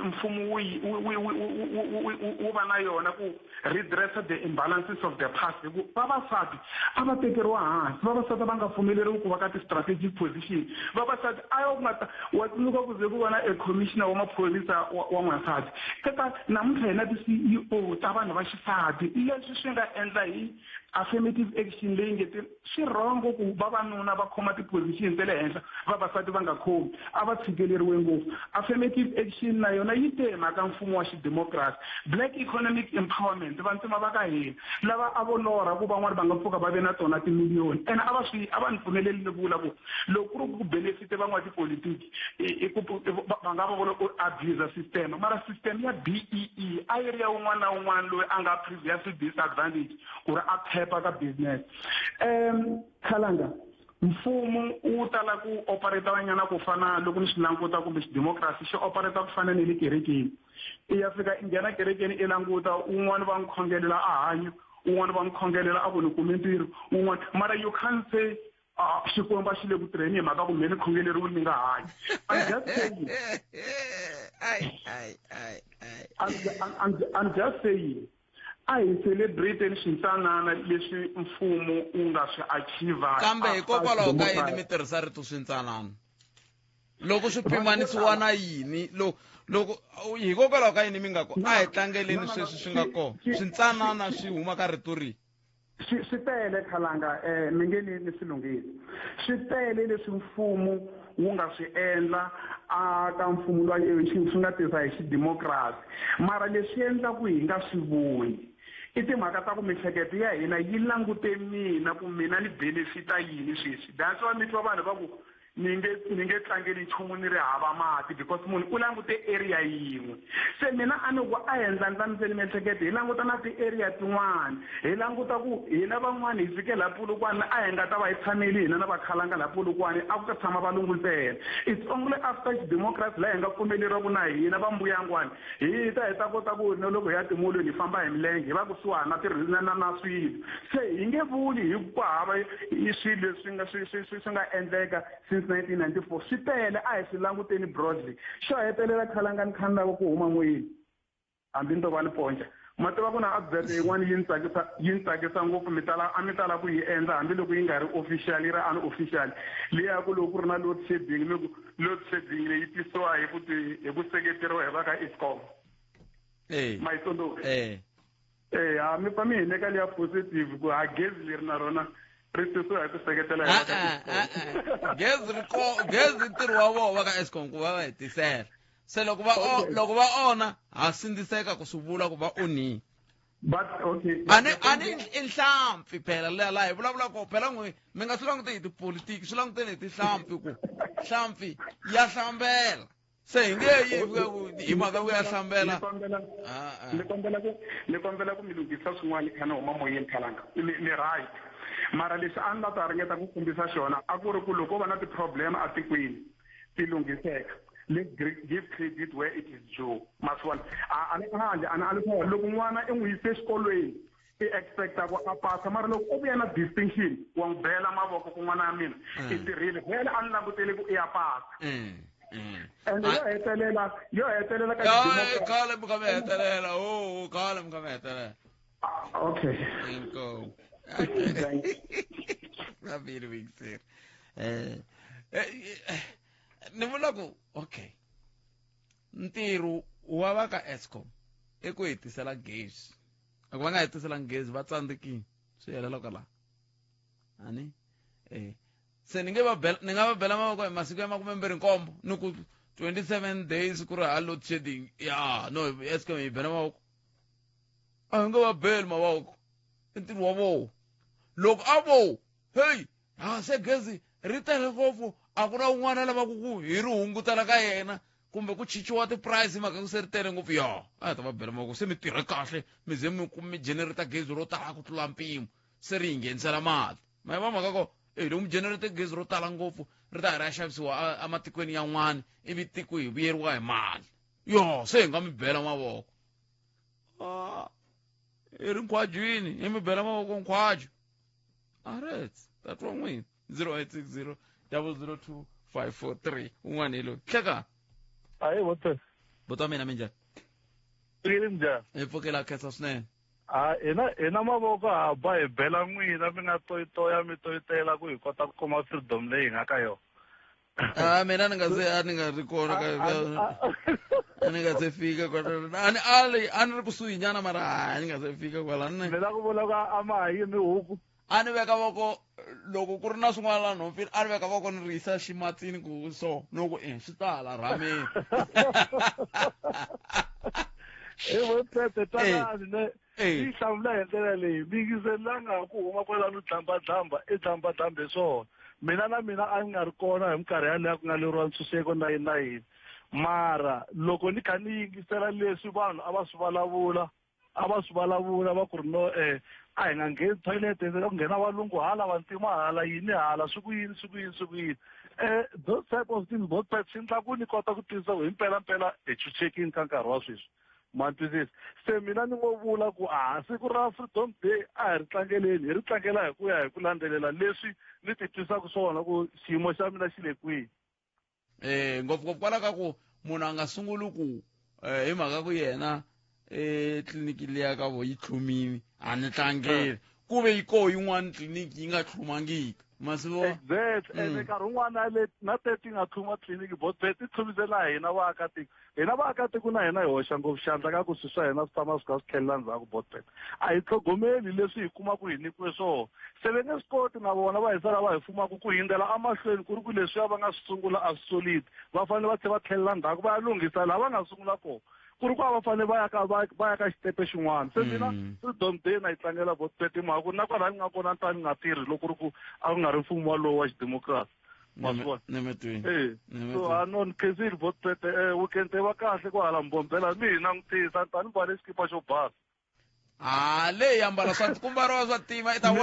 mfumo wu va na yona ku redress the imbalances of the past hi ku vavasati a va tekeriwa hansi vavasati va nga pfumeleriwi ku va ka ti-strategic position vavasati a yo nga ta wa tsundzuka ku ze ku va na a commissioner wa maphorisa wa n'wansati eka namuntlha hi na ti-CEO ta vanhu va xisati leswi swi nga endla hi affirmative action leyi ngeti swi rhongo ku vavanuna va khoma ti-position te le henhla vavasati va nga khomi a va tshikeleriwe ngopfu affirmative action na yona yi te mhaka mfumo wa xidemocracy black economic empowerment vantima va ka hina lava a vo lorha ku van'wana va nga pfuka va ve na tona timiliyoni ene a va ni pfumeleli ni vula ku loko ku ri ku benefite van'wana tipolitiki va nga va vona ku abuse system mara system ya BEE a yi ri ya un'wana na un'wana loyi a nga previously disadvantage ku ri a phepa ka business Khalanga mfumo wu tala ku operate vanyana ku fana loko ni swi languta kumbe xidemocracy xi operate ku fana ni le kerekeni i ya fika i nghena kerekeni i languta un'wana va n'wi khongelela a hanya un'wana va n'wi khongelela a ku ni kume ntirho un'wana mara you can't say xikwembu xi le ku tirheni hi mhaka ku me ni khongeleriwile ni nga hanyi I'm just saying a hi celebrate swintsanana leswi mfumo wu nga swi achieva kambe hikokwalaho ka yini mi tirhisa rito swintsanana loko swi pimanisiwa na yini loko hikokwalaho ka yini mi nga ko a hi tlangeleni sweswi swi nga kona swintsanana swi huma ka rito rihi swi tele Khalanga mi nge ni swi lunghile swi tele leswi mfumo wu nga swi endla ka mfumo loyi swi nga tirhisa hi xidemocracy mara leswi endlaku hi nga swi voni i timhaka ta ku mihleketo ya hina yi langute mina ku mina ni benefita yini sweswi that's why mi twa vanhu va ku ni nge tlangeli nchumu ni ri hava mati because munhu u langute area yin'we se mina a ni ku a hi ndlandlaniseni miehleketo hi languta na ti-area tin'wana hi languta ku hina van'wana hi fike laha Polokwane a hi nga ta va hi tshameli hina na vakhalanga laha Polokwane a ku ta tshama valungu ntsena it's only after democracy laha hi nga pfumeleriwa ku na hina va mbuyangwana hi ta kota ku na loko hi ya timolweni hi famba hi milenge hi va kusuhani na swilo se hi nge vuli hi ku hava swilo swi nga endleka since 1994 swi tele a hi swi languteni broadly xo hetelela Khalanga ni khandzaka ku huma moyeni hambi ni to va ni ponca ma tiva ku na advert yin'wana yi ni tsakisa ngopfu a mi tala ku yi endla hambiloko yi nga ri official yi ri unofficial leya ku loko ku ri na load shedding leyi tisiwa hi ku seketeriwa hi va ka Eskom ma yi tsundzuka mi fa mi hi neka leya positive ku ha gezi leri na rona risusiwa hi ku seketela gezi ntirho wa vona va ka Eskom ku va va hetisela se loko va ona ha sindziseka ku swi vula ku va onhini ani i nhlampfi phela laha hi vulavula ko phela n'wi mi nga swi langute hi tipolitiki swi languteni hi tihlampfi ku hlampfi ya hlambela se hi nge yi hi mhaka ku ya hlambela ni kombela ku mi lunghisa swin'wana khana huma moyeni Khalanga ni right mara leswi a ni la ta ringeta ku kombisa xona a ku ri ku loko va na ti-problem atikweni ti lunghiseka let's give credit where it is due maswala loko n'wana i n'wi yise exikolweni i expecta ku a pasa mara loko u vuya na distinction wa n'wi bela mavoko ku n'wana ya mina i tirhile vhele a ni langutele ku i ya pasa and yo hetelela ka kale mukame hetelela kale mukame hetelela okay inko rabiri wixer ni vula ku okay ntirho wa va ka Eskom i ku hetisela gezi loko va nga hetisela gezi va tsandzekile swi helela ka la ani se ni nga va bela mavoko hi masiku ya 27 ni ku 27 days ku ri load shedding ya no Eskom yi bela mavoko a nga va bela mavoko i ntirho wa vo loko a vo hey se gezi ri tele ngopfu a ku na un'wana lava ku hi ri hungutela ka yena kumbe ku chichiwa ti-price maka ku se ri tele ngopfu a ta va bela mavoko se mi tirha kahle mi ze mi generate gezi ro tala ku tlula mpimo se ri hi nghenisela mali ma va maka ko loko mi generate gezi ro tala ngopfu ri ta ri ya xavisiwa ematikweni yan'wana ivi tiko hi vuyeriwa hi mali se hi nga mi bela mavoko hi ri nkhwajini hi mi bela mavoko nkhwajo alright tatwa n'wini 0860 002 543 un'wana hi loyi hleka hayi boto mina minjhani njhani hi pfukela khetsa swinene hina mavoko ha ba hi bela n'wina mi nga toyitoya mi toyitela ku hi kota ku kuma freedom leyi hi nga ka yona mina ni nga ri kona a ni nga se fika a ni ri kusuhi nyana mara ni nga se fika kwala ni la ku vula ku a ma hayini huku a ni veka voko loko ku ri na swin'wana la nhopfini a ni veka voko ni ri yisa ximatsini ku so no ku swi tala rameni votete tanani ne yi hlamula hi ndlela leyi mi yingiselanga ku huma kwalano dlambadlamba i dlambadlambe swona mina na mina a ni nga ri kona hi minkarhi yaleyo ku nga leriwa ntshunxeko na yini mara loko ni kha ni yingisela leswi vanhu a va swi vulavula va ku ri no a hi nga ngheni toilet endzela ku nghena valungu hala vantima hala yini hala swi ku yini those type of things both sides swi endla ku ni kota ku twisisa ku hi mpelampela hi chuchekini ka nkarhi wa sweswi mantwisisi se mina ni ngo vula ku siku ra freedom day a hi ri tlangeleni hi ri tlangela hi ku ya hi ku landzelela leswi ni ti twisaka swona ku xiyimo xa mina xi le kwihi ngopfungopfu kwala ka ku munhu a nga sunguli ku hi mhaka ku yena tliliniki liya ka vo yi tlhumile a ni tlangeli ku ve yi koho yin'wana tliliniki yi nga tlhumangiki exact ene nkarhi wun'wana na teti nga tlhuma tliliniki botbe ti tlhumisela hina vaakatiko na hina hi hoxa ngopfu xandla ka ku swi swa hina swi tama swi kha swi tlhelela ndzhaku botbe a hi tlhogomeli leswi hi kumaka hi nyikiwe swona se ve nge swi koti na vona va hi sala va hi fumaka ku hindzela amahlweni ku ri ku leswiya va nga swi sungula a swi solid va fanele va tlhela va tlhelela ndzhaku va ya lunghisa laha va nga sungula kona ku ri ku va fanele va ya ka xitepe xin'wana se mina freedom day na yi tlangela botbe timhaka ku na kwalaha ni nga kona ni ta ni nga tirhi loko ri ku a ku nga ri mfumo walowo wa xidemokirasi so anon khensile botbe weekend va kahle ku hala mbombela mi hi langutisa ni ta ni mbale xikipa xo basa leyi ambala ku mbariwa swa tima i ta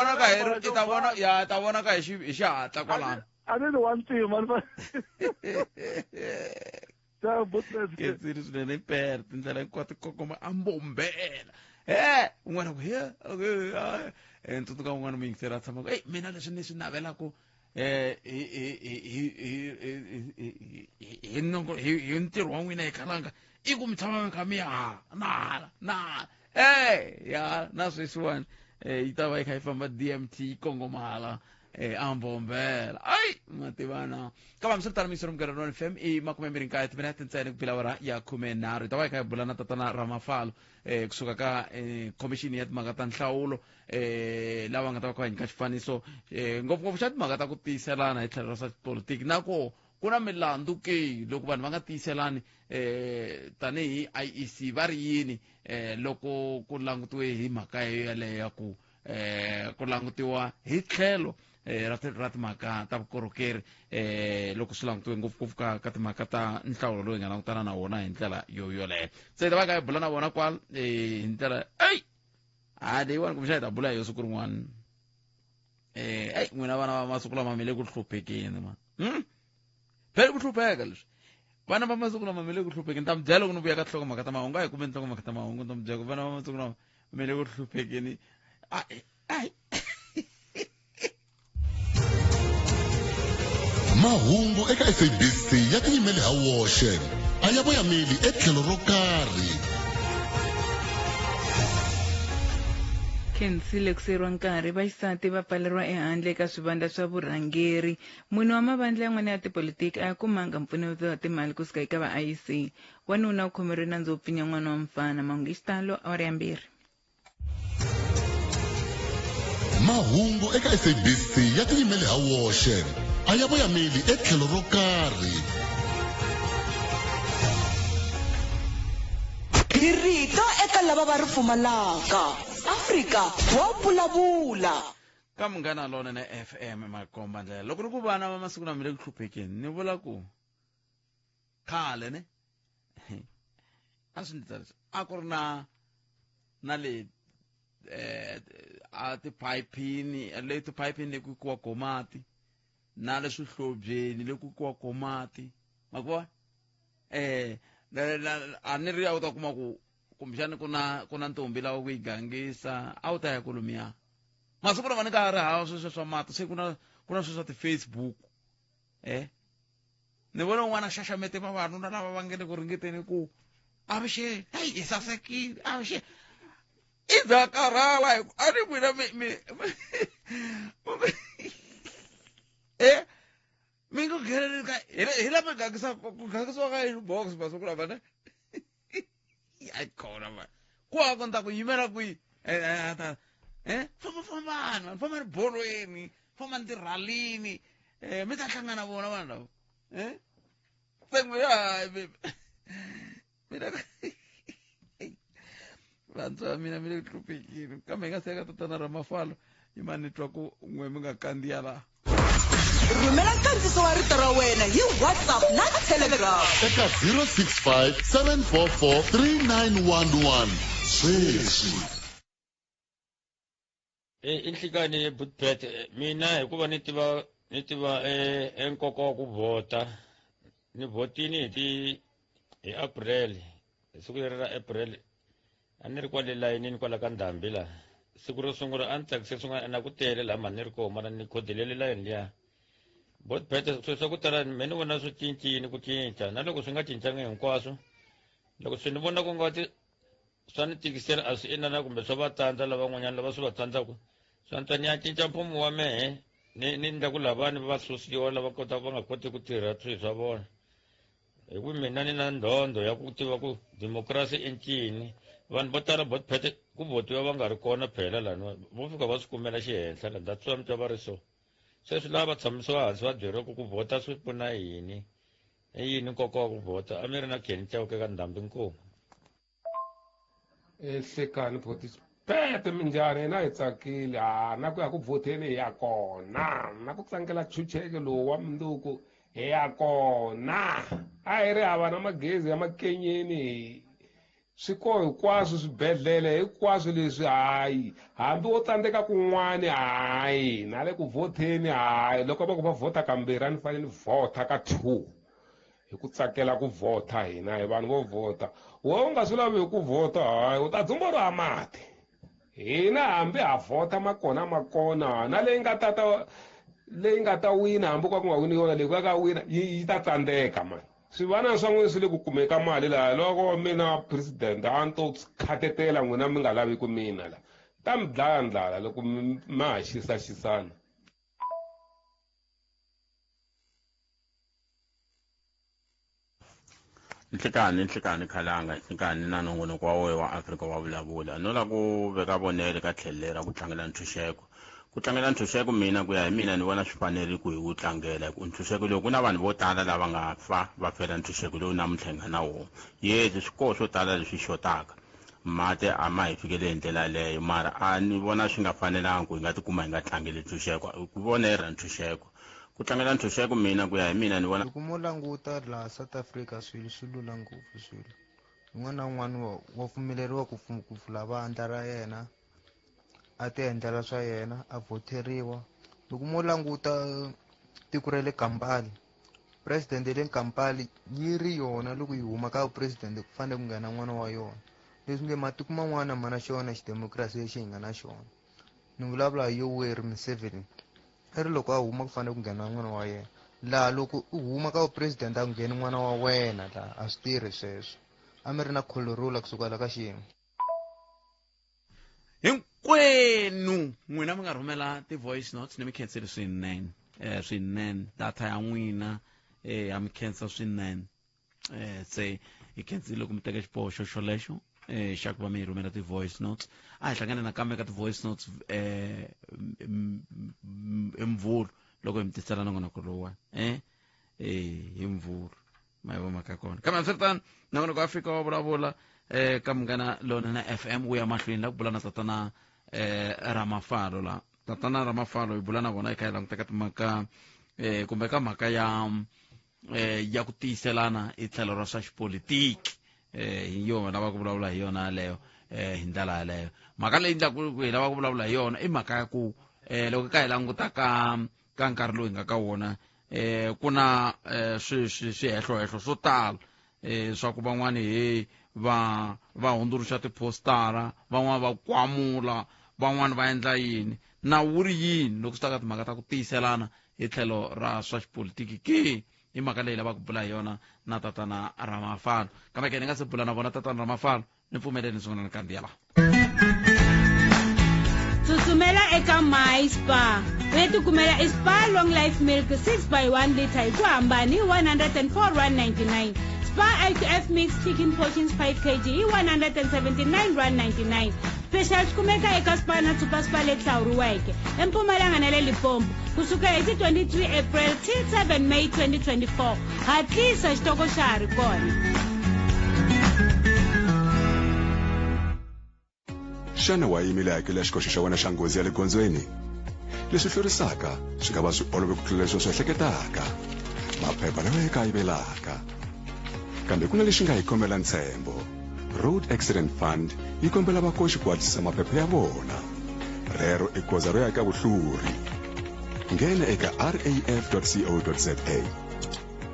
vona ka hi xihatla kwalano a ni wa ntima ketsiri swinene i pere tindlela hinkwato kokoma a mbombela un'wana ku ntsundzuka un'wana mi yingisela a tshama ku mina leswi ni swi navelaku hi ntirho wa n'wina hi khalanga i ku mi tshama mi kha mi ya na sweswiwani yi ta va yi kha yi famba DMT yi kongomahala ambombela mativana ka va misitana misoro mugara FM i 29 timinete ntsena ku pilawara ya 13 yi ta va yi kha yi bula na tatana Ramafalo kusuka ka komixini ya timhaka ta nhlawulo lava nga ta va kha va nyika xifaniso ngopfungopfu xa timhaka ta ku tiyiselana hi tlhelo ra swa tipolitiki na ko ku na milandzu ke loko vanhu va nga tiyiselani tanihi IEC va ri yini loko ku langutiwe hi mhaka yaleyo ya ku langutiwa hi tlhelo ra timhaka ta vukorhokeri loko swi langutiwe ngopfungopfu ka timhaka ta nhlawulo loyi nga langutana na wona hi ndlela yoleyo se ta va ka hi bula na vona kwala hi ndlela leyiwani kumbe xa hi ta bula hi yo siku rin'wana n'wina vana va masiku lama mi le ku hluphekeni phele ku hlupheka leswi vana va masiku lama mi le ku hluphekeni ta mi byela loko ni vuya ka nhlokomhaka ta mahungu a hi kumeni nhlokomhaka ta mahungu ni ta mi byela ku vana va masiku lama mi le ku hluphekeni mahungu eka SABC ya tiyimele ha woxe a ya voyameli etlhelo ro karhi. khensile ku seriwa nkarhi vaxisati va pfaleriwa ehandle ka swivandla swa vurhangeri. Munhu wa mavandla yan'wana ya tipolitiki a ya kumanga mpfuneto wa timali kusuka eka va IEC. Wanuna u khomerile nandzu wo pfinya n'wana wa mfana. Mahungu hi xitalo awara ya 2. Mahungu eka SABC ya tiyimele ha woxe a ya voyameli etlhelo ro karhi. Hi rito eka lava va ri pfumalaka. Afrika wa vulavula. Ka munghana lona na FM makomba ndlela. Loko ri ku vana va masiku lama le ku hluphekeni ni vula ku khale ne a swi ndzi tsarisa a ku ri na le a tipayipini le tipayipini le ku kuwa komati na le swihlobyeni le ku kuwa komati makuva a ni ri ya u ta kuma ku kumbexani ku na ntombi lava ku yi gangisa a wu ta ya kolomiya masiku lama ni ka ri hava sweswo swa mati se ku na sweswo swa ti-Facebook ni vona un'wana xaxamete vavanuna lava va nge le ku ringeteni ku avuxeni hayi hi sasekile avuxeni i bya karhala a ni n'wina mi ngo ngheneleni ka hi lava ku gangisiwa ka yini box masiku lama ne ai khona man ku a konta ku yimela kwihi fambani bolweni fambani tirhalini mi ta hlangana vona vanhu lava se mina vantshwa mina mi le ku hluphekini kambe hi nga seka tatana ra mafalo yi ma ni twa ku n'we mi nga kandziya laha. Rhumela nkandziso wa rito ra wena hi WhatsApp na Telegram eka 065 744 3911 sweswi. Inhlikani Boetpet mina hikuva ni tiva enkoka wa ku vota ni votini hi April siku leri ra April a ni ri kwale layinini kwala ka Ndhambi la siku ro sungula a ni tsakise swin'wana na ku tele laha mani ni ri koho mara ni khodelele layini liya Boetpet swilo swa ku tala me ni vona swi cincini ku cinca na loko swi nga cincanga hinkwaswo loko swi ni vona ku ngati swa ni tikisela a swi enana kumbe swa va tsandza lavan'wanyana lava swi va tsandzaka swa ntswa ni ya cinca mfumo wa mehe ni ndla ku lavani va susiwa lava kota va nga koti ku tirha swilo swa vona hi ku mina ni na ndhondo ya ku tiva ku democracy i ncini vanhu vo tala Boetpet ku votiwa va nga ri kona phela lani vo fika va swi kumela xihenhla la that's why mi twa va ri so se swi lava va tshamisiwa hansi va byeriwa ku vhota swi pfuna yini i yini nkoka wa ku vhota a mi ri na Kenny Chauke ka Ndhambi Nkomo. Nhlekani Boetpet minjhani hina hi tsakile na ku ya ku vhoteni hi ya kona na ku tsakela ntshunxeko lowu wa mundzuku hi ya kona a hi ri hava na magezi ya makenyeni swi koho hinkwaswo swibedhlele hinkwaswo leswi hayi hambi wo tsandzeka kun'wani hayi na le ku vhoteni hayi loko va ku va vhota kambirhi a ni fanele ni vhota ka 2 hi ku tsakela ku vhota hina hi vanhu vo vhota wo u nga swi lavi hi ku vhota hayi u ta dzumboriwa mati hina hambi ha vhota makona na leyi nga ta wina hambi ka ku nga wini yona leyi ka wina yi ta tsandzeka mani swivana swa n'wina swi le ku kumeka mali laha loko mina president a ni to khatetela n'wina mi nga lavi ku mina la ta mi dlaya ndlala loko ma ha xisaxisana. Nhlekani khalanga nhlekani na nongonoko wa wehe wa Afrika wa vulavula no la ku veka vonele ka tlhelo ra ku tlangela ntshunxeko ku tlangela ntshunxeko mina ku ya hi mina ni vona swi fanerile ku hi wu tlangela ku ntshunxeko lowu ku na vanhu vo tala lava nga fa va fela ntshunxeko lowu namuntlha hi nga na wona yesi swi koho swo tala leswi xotaka mati a ma hi fikele hi ndlela leyo mara a ni vona swi nga fanelanga ku hi nga tikuma hi nga tlangeli ntshunxeko ku vona hi ra ntshunxeko ku tlangela ntshunxeko mina ku ya hi mina ni vona loko mo languta laha South Africa swilo swi lula ngopfu swilo un'wana na un'wana wa pfumeleriwa ku pfula vandla ra yena a ti endlela swa yena a voteriwa loko mo languta tiko ra le Kampala president le Kampala yi ri yona loko yi huma ka president ku fanele ku nghena n'wana wa yona leswi nge matiko man'wana ma na xona xidemokirasi lexi hi nga na xona ni vulavula hi Yoweri Museveni ri loko a huma ku fanele ku nghena n'wana wa yena laha loko u huma ka vupresidente a ngheni n'wana wa wena laha a swi tirhi sweswo a mi ri na kholorula kusukela ka xin'we hinkwenu n'wina mi nga rhumela ti-voice notes ni mi khenseli swinene swinene data ya n'wina ya mi khensa swinene se hi khensile loko mi teka xiboho xolexo xa ku va mi hi rhumela ti-voice notes a hi hlangane nakambe ka ti-voice notes emvulu loko hi mi tisela nongonoko lowuwani hi mvulu ma hi vomaka kona kambe antswiritano nongonoko afrika wa vulavula ka Munghana Lonene FM wu ya mahlweni la ku bula na tatana Ramafalo la tatana Ramafalo hi bula na vona hi kha hi languta ka timhaka kumbe ka mhaka ya ku tiyiselana hi tlhelo ra swa xipolitiki hi yona lava ku vulavula hi yona leyo hi ndlela yaleyo mhaka leyi ndlaku hi lava ku vulavula hi yona i mhaka ya ku loko ka hi languta ka nkarhi lowu hi nga ka wona ku na swihehlohehlo swo tala swa ku van'wani hi va hundzuluxa tipostara van'wani va kwamula van'wani va endla yini na wu ri yini loko swi ta ka timhaka ta ku tiyiselana hi tlhelo ra swa xipolitiki ke hi mhaka leyi lava ku bula hi yona na tatana Ramafalo kambe ke ni nga se bula na vona tatana Ramafalo ni pfumeleni sungula ni kandziya tsutsumela eka My Spa u ya tikumela Spa Long Life Milk 6x1 liter hi ku hambana hi 104.99 Spa IQF Mix Chicken Portions 5 kg hi 179.99 Special kumeka eka Spa na Super Spa le hlawuriweke eMpumalanga na le Limpopo kusuka hi 23 April till 7 May 2024 hatlisa xitoko xa ha ri kona xana wa yimile hakela xikoxo xa wena xa nghozi ya le gondzweni leswi hlorisaka swi nga va swi olove ku tlula leswi swi ehleketaka maphepha lama hi kayivelaka kambe ku na lexi nga hi kombela ntshembo Road Accident Fund yi kombela vakoxi ku hatlisa maphepha ya vona rero i goza ro ya ka vuhluri nghena eka raf.co.za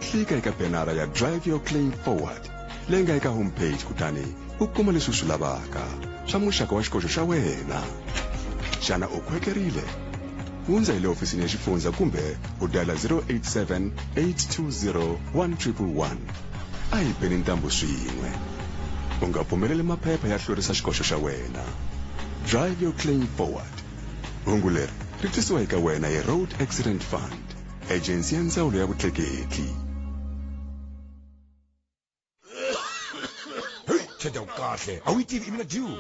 klika eka penara ya Drive Your Claim Forward leyi nga eka homepage kutani u kuma leswi swi lavaka swa muxaka wa xikoxo xa wena xana u khwekerile hundza hi le ofisini ya xifundza kumbe u dayala 087 820 1111 a hi beni ntambu swin'we u nga pfumeleli maphepha ya hlurisa xikoxo xa wena Drive Your Claim Forward hungu leri ri tisiwa eka wena hi Road Accident Fund agency ya ndzawulo ya vutleketli Chedau kahle awitivi mina due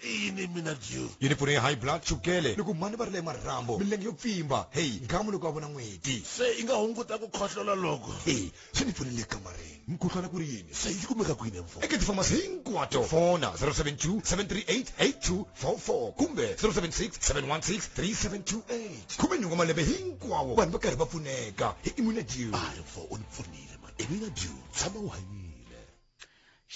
ini mina due yini pfune high blood chukele loko mani va ri le marhambo milenge yo pfimba hey nkamu loko a vona n'weti se i nga hunguta ku khohlola loko hey swi ni pfunile kamareni mukhuhlwana ku ri yini se yi kumeka kwini mfo eka tifamasi hinkwato fona 072-738-8244 kumbe 076-716-3728 kumbe nyunga malembe hinkwawo vanhu va karhi va pfuneka hi imina due mfo u ni pfunile man imina due tshama u hanyile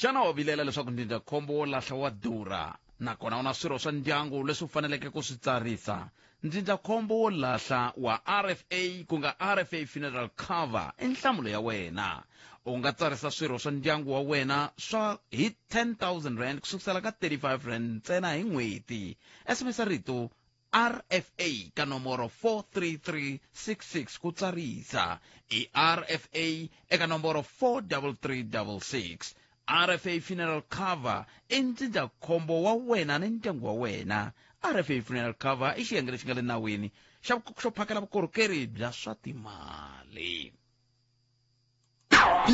xana wa vilela leswaku ndzindzakhombo wo lahla wa durha nakona u na swirho swa ndyangu leswi u faneleke ku swi tsarisa ndzindzakhombo wo lahla wa RFA ku nga RFA Funeral Cover i nhlamulo ya wena u nga tsarisa swirho swa ndyangu wa wena swa hi 10,000 rand kusukela ka 35 rand ntsena hi n'hweti SMS rito RFA ka nomboro 43366 ku tsarisa i RFA eka nomboro 43366 RFA Funeral Cover i ndzindzakhombo wa wena ni ndyangu wa wena RFA Funeral Cover i xiyenge lexi nga le nawini xo phakela vukorhokeri bya swa timali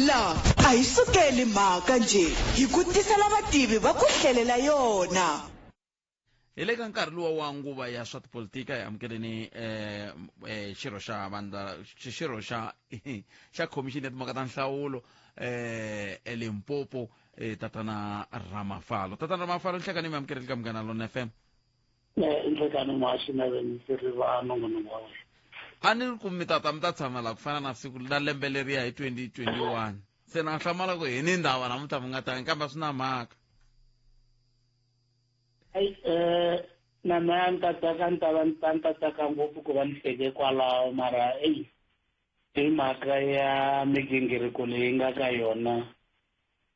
la a hi sukeli mhaka nje hi ku tisela vativi va ku hlelela yona hi le ka nkarhi luwa wa nguva ya swa tipolitika hi amukeleni xirho xa vandla xirho xa khomixini ya timhaka ta nhlawulo eLimpopo tatana Ramafalo nhlekani mi amukeleli ka Munghana Lonene FM nhlekani n'waxineve ni siri va nongonoko wa wena a ni ri ku mi ta tshama la ku fana na siku na lembe leriya hi 2021 se na hlamala ku hi ni ndhawa namuntlha mi nga tangi kambe swi na mhaka na meya ni ta tsaka ngopfu ku va ni hleke kwalaho mara hi mhaka ya migingiriko leyi nga ka yona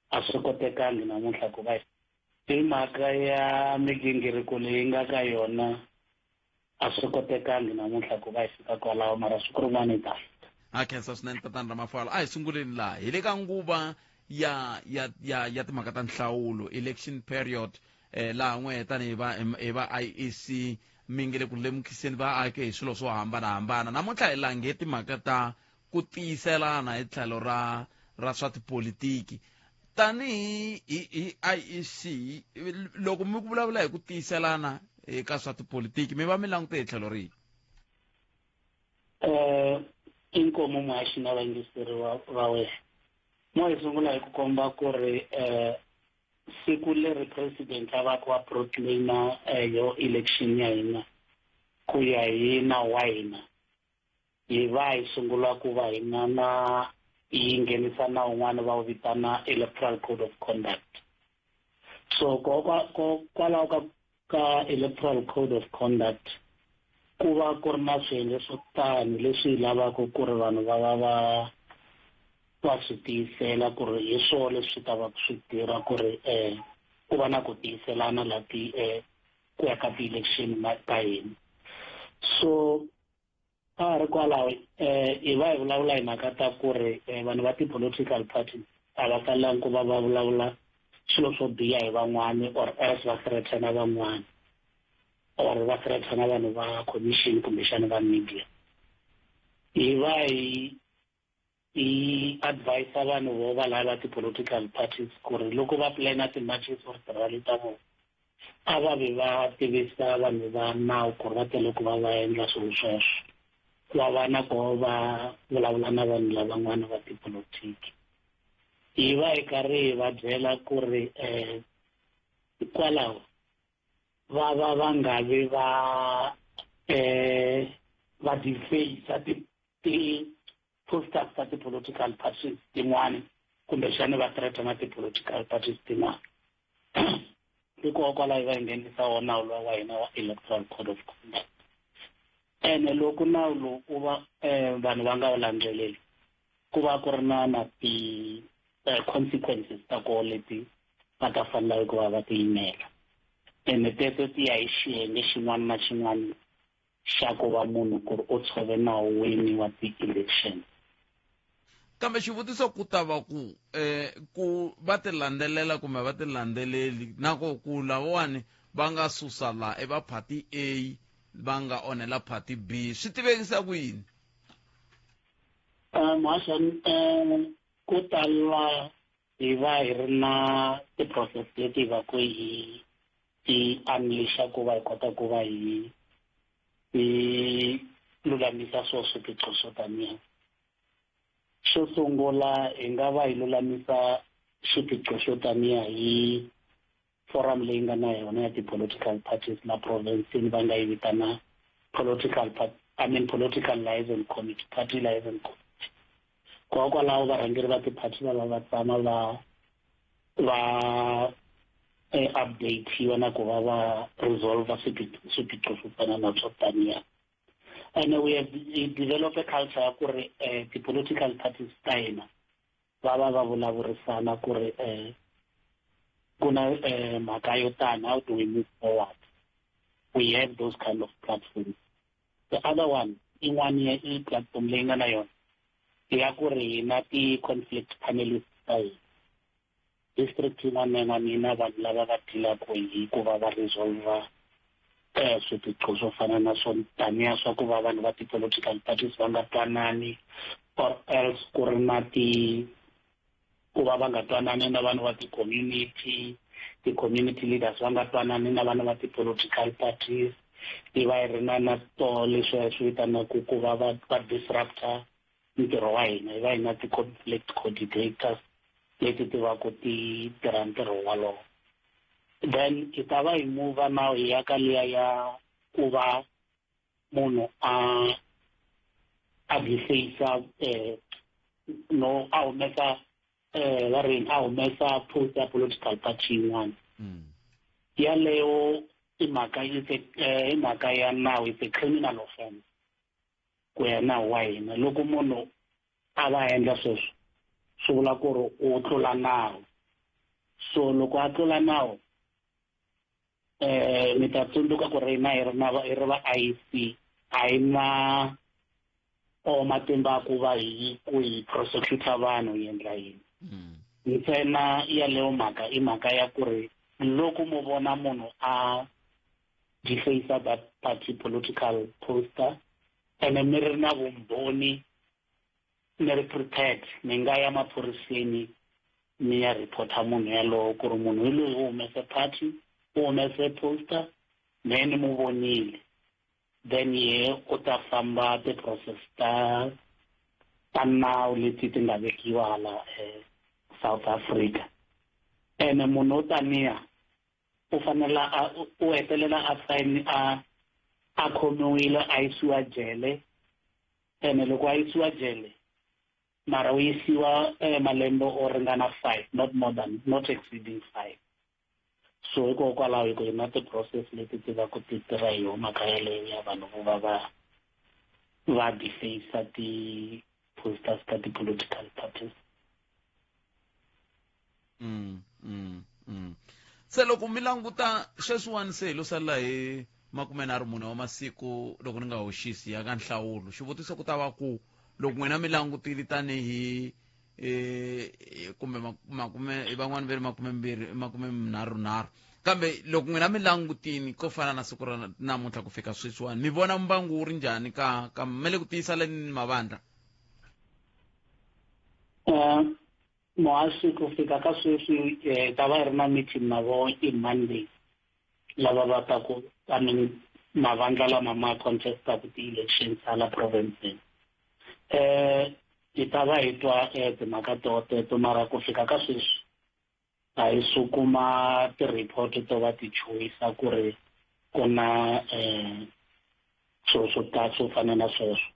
a swi kotekangi namuntlha ku va hi mhaka ya migingiriko leyi nga ka yona a swi kotekangi namuntlha ku va hi fika kwalaho mara siku rin'wana hi ta khensa swinene tatana Ramafala a hi sunguleni laha hi le ka nguva ya timhaka ta nhlawulo election period laha n'wetani hi va IEC mi nge le ku lemukiseni vaaki hi swilo swo hambanahambana namuntlha hi lange timhaka ta ku tiyiselana hi tlhelo ra swa tipolitiki tanihi IEC loko mi ku vulavula hi ku tiyiselana eka swa tipolitiki mi va mi langute hi tlhelo rihi inkomo mhaxi na vangiseri va wena mo hi sungula hi ku komba ku ri siku leri president a va ku wa proclaima yo election ya hina ku ya hi nawu wa hina hi va hi sungula ku va hina na yi nghenisa na un'wana va wu vitana electoral code of conduct so kwalaho ka electoral code of conduct ku va ku ri na swiyenge swo tani leswi lavaka ku ri vanhu va swi tiyisela ku ri hi swona leswi ta va swi tirha ku ri ku va na ku tiyiselana la ku ya ka ti-election ta hina so a ha ri kwalaho hi va hi vulavula hi mhaka ta ku ri vanhu va ti-political parties a va talangi ku va vulavula swilo swo biha hi van'wani or else va threatana van'wani or va threatana vanhu va commission kumbexana va media hi va hi advise vanhu vo va lava ti-political parties ku ri loko va plana ti-matches or tirhali ta vona a va vi va tivisa vanhu va nawu ku ri va tele ku va endla swilo sweswo va va na ko va vulavula na vanhu lavan'wana va tipolitiki hi va hi karhi hi va byela ku ri hikwalaho va nga vi va defacea ti-posters ta ti-political parties tin'wana kumbexani va threatana ti-political parties tin'wana hikokwalaho hi va hi nghenisa wo nawu lowa wa hina wa electoral code of conduct ene loko nawu lowu ku va vanhu va nga wu landzeleli ku va ku ri na ti-consequences ta koho leti va ta fanela ku va ti yimela ene teto ti ya hi xiyenge xin'wana na xin'wana xa ku va munhu ku ri u tshove nawu wini wa ti-election kambe xivutiso ku ta va ku va ti landzelela kumbe va ti landzeleli na ku lavawani va nga susa laha va party A va nga onhela party B swi tivekisa ku yini ku tala hi va hi ri na ti-process leti hi va ku hi unleasha ku va hi kota ku va hi lulamisa swiphiqo swo taniya xo sungula hi nga va hi lulamisa xiphiqo xo taniya hi forum leyi nga na yona ya ti-political parties la provinceni va nga yi vitana political liaison committee party liaison committee kokwalaho varhangeri va ti-party va tshama va updateiwa na ku va resolve swiphiqo swo fana na swo taniya and we have develop a culture ya ku ri ti-political parties ta hina va vulavurisana ku ri ku na mhaka yo tani how do we move forward we have those kind of platforms the other one in'wana i platform leyi nga na yona ya ku ri hina ti-conflict panelists ta hina district yin'wana na yin'wana yi na vanhu lava va dilaka hi ku va va resolve swiphiqo swo fana na swo taniya swa ku va vanhu va ti-political parties va nga twanani or else ku ri na ku va va nga twanani na vanhu va ti-community leaders va nga twanani na vanhu va ti-political parties hi va hi ri na to leswi swi vitanaku ku va va disrupta ntirho wa hina hi va hi na ti-conflict coordinators leti ti va ku ti tirha ntirho walowo then hi ta va hi move now hi ya ka liya ya ku va munhu a defacea no a humesa va ri a humesa post ya political party yin'wana yaleyo i mhaka ya nawu is a criminal offense ku ya nawu wa hina loko munhu a va endla sweswo swi vula ku ri u tlula nawu so loko a tlula nawu mi ta tsundzuka ku ri hina hi ri va IEC a hi na o matimba ku va ku hi prosecutor vanhu hi endla yini ntsena yaleyo mhaka i mhaka ya ku ri loko mo vona munhu a defacea that party political poster ene mi ri na vumbhoni mi ri prepared mi nga ya maphoriseni mi ya reporta munhu yalowo ku ri munhu hi loyi u humese party u humese poster meni mu vonile then ye u ta famba ti-process ta nawu leti ti nga vekiwa hala South Africa ene munhu wo taniya u fanela u hetelela a fine a khomiwile a yisiwa jele ene loko a yisiwa jele mara u yisiwa malembe o ringana 5 not exceeding 5 so hikokwalaho hi na ti-process leti ti va ku ti tirha hi yo mhaka yaleyo ya vanhu vo va defacea ti-posters ta ti-political parties se loko mi languta sweswiwani se hi lo salela hi 24 wa masiku loko ni nga hoxisi ya ka nhlawulo xivutiso ku ta va ku loko n'wina mi langutile tanihi kumbe van'wani va ri 23 kambe loko n'wina mi langutini ko fana na siku ra namuntlha ku fika sweswiwani mi vona mbangu wu ri njhani ka mi le ku tiyisaleni mavandla moasi ku fika ka sweswi ta va ri na meeting na vo i Monday lava va ta ku mavandla lama ma contestaku ti-elections hala province hi ta va hi twa timhaka teto mara ku fika ka sweswi a hi sukuma ti-report to va ti chuhisa ku ri ku na swo fana na sweswo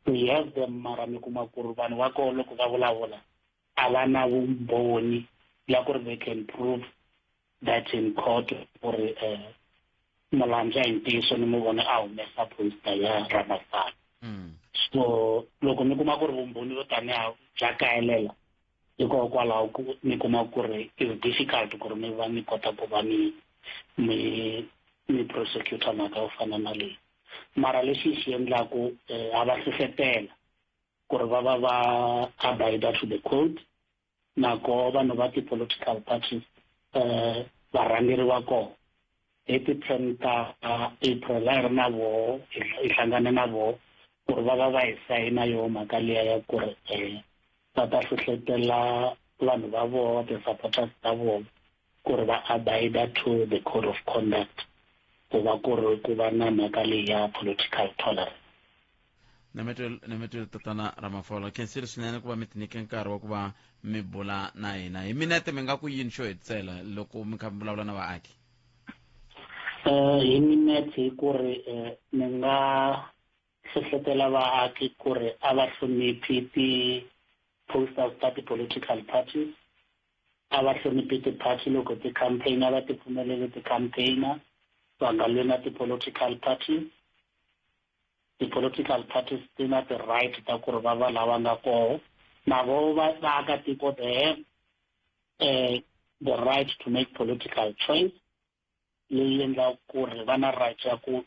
we have them mara mi kuma ku ri vanhu va koho loko va vulavula a va na vumbhoni ya ku ri they can prove that in court ku ri malambya hi ntiyiso ni mi vona a humesa poster ya Ramaphosa so loko mi kuma ku ri vumbhoni byo taniha bya kayelela hikokwalaho mi kuma ku ri is difficult ku ri mi va mi kota ku va mi prosecutor mhaka yo fana na leyi mara lexi xi endlaku a va hlohlotela ku ri va va va abide to the code nako vanhu va ti-political parties varhangeri va koho hi ti-10 ta April va ri na voho hi hlangane na voho ku ri va va va hi sayina yo mhaka liya ya ku ri va ta hlohlotela vanhu va voho ti-supporters ta voho ku ri va abide to the code of conduct ku va ku ri ku va na mhaka leyi ya political tolerance nemetwele tatana Ramaphosa khensile swinene ku va mi tinike nkarhi wa ku va mi bula na hina hi minete mi nga ku yini xo hetisela loko mi kha mi vulavula na vaaki hi minete ku ri ni nga hlohlotela vaaki ku ri a va hloniphi ti-posters ta ti-political parties a va hloniphi ti-party loko ti-campaign a va ti pfumeleli ti-campaigner va nga lwi na ti-political parties ti-political parties ti na ti-right ta ku ri va va lava nga koho na vo vaakatiko they have the right to make political choice leyi endla ku ri va na right ya ku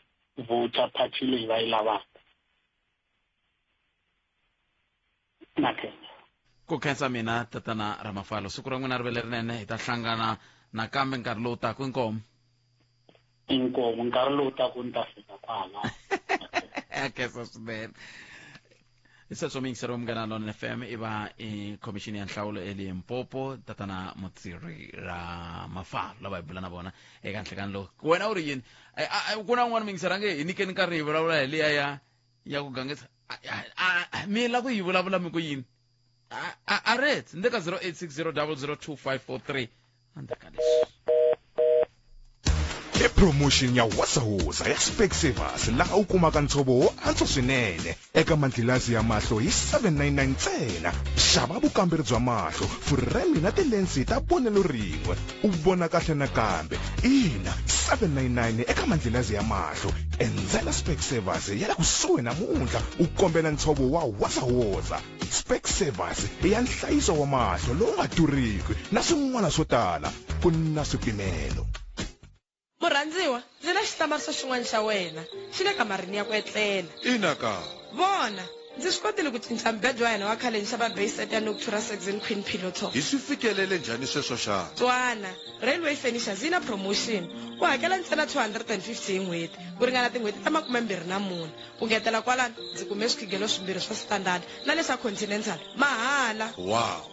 vota party leyi va yi lavaka ku khensa mina tatana Ramaphosa siku ra n'wina ri vele rinene hi ta hlangana nakambe nkarhi lowu taku inkomu nkarhi lowu taku ni ta fika kwala khensa swinene hi sweswo mingisero Munghana Lonene FM i va i khomixini ya nhlawulo eLimpopo tatana Mutsiri Ramaphosa lava hi bula na vona eka nhlekani lowu wena u ri yini ku na un'wana mingisero ange hi nyikeni nkarhi hi vulavula hi liya ya ku gangisa mi la ku yi vulavula mi ku yini a ret ndeka 0860002543 andeka leswi promotion ya wasawosa ya Specsavers laha u kumaka ntshova wo antswa swinene eka mandlilazi ya mahlo hi 799 ntsena xava vukamberi bya mahlo furemi na tilensi ta vonelo rin'we u vona kahle nakambe ina 799 eka mandlilazi ya mahlo endzela Specsavers ya le kusuhi namuntlha u kombela ntshova wa wasawosa Specsavers ya nhlayiso wa mahlo lowu nga durhiki na swin'wana swo tala ku na swipimelo. Murhandziwa, ndzi na xitamariso xin'wana xa wena xi le kamarini ya ku etlela. Ina ka. Vona ndzi swi kotile ku cinca mbedwa wa hina wa khale ni xava bayset ya Nocturasex and Queen Pillow Top. hi swi fikelele njhani sweswo xana? Tswana Railway Furnishers yi na promotion u hakela ntsena 250 hi n'hweti ku ringana tin'hweti ta 24 ku ngetela kwalano ndzi kume swikhigelo swimbirhi swa standard na leswa continental mahala. Wow,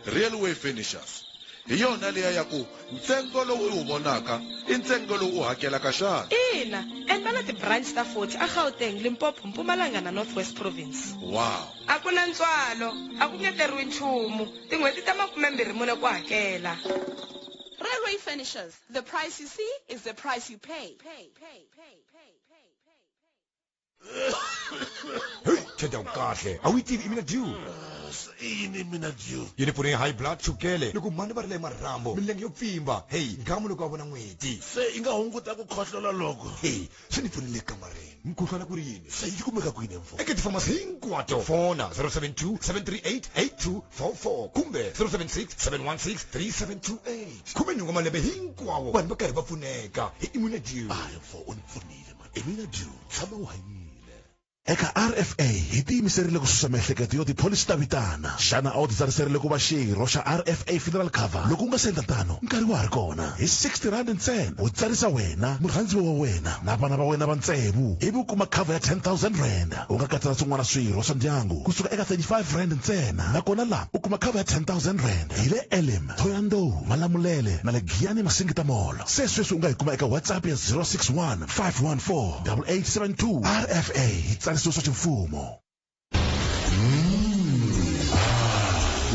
Railway Furnishers hi yona leya ya ku ntsengo lowu u vonaka i ntsengo lowu u hakelaka xana? Ina, endla na ti-branch ta 40 a Gauteng, Limpopo, Mpumalanga na North West Province. Wow, a ku na ntswalo a ku ngeteriwi nchumu tin'hweti ta 24 ku hakela. Railway Furnishers, the price you see is the price you pay. Hey, tsheda kahle a wu tivi i mina Jew ini mina Jew yini pfune high blood chukele loko mani va ri le marhambo milenge yo pfimba hey ngamu loko a vona n'hweti se i nga hunguta ku khohlola loko hey swi ni pfunile kamareni mukhuhlwana ku ri yini se yi kumeka kwini mfo eka tifamasi hinkwato fona 072-738-8244 kumbe 076-716-3728 khume nhungu malembe hinkwawo vanhu va karhi va pfuneka hi imina Jew mfo u ni pfunile man imina Jew tshama u hanyile. eka RFA hi tiyimiserile ku susa miehleketo yo tipholisi ta vitana xana a wu titsariserile ku va xirho xa RFA funeral cover loko u nga senda tano nkarhi wa ha ri kona hi 60 rand ntsena u tsarisa wena murhandziwa wa wena na vana va wena va ntsevu ivi u kuma cover ya 10,000 rand u nga katsa na swin'wana swirho swa ndyangu kusuka eka 35 rand ntsena nakona laha u kuma cover ya 10,000 rand hi le Elim, Thohoyandou, Malamulele na le Giyani Masingita Mall. Se sweswi u nga hi kuma eka WhatsApp ya 061 514 8872 RFA swa ximfumo.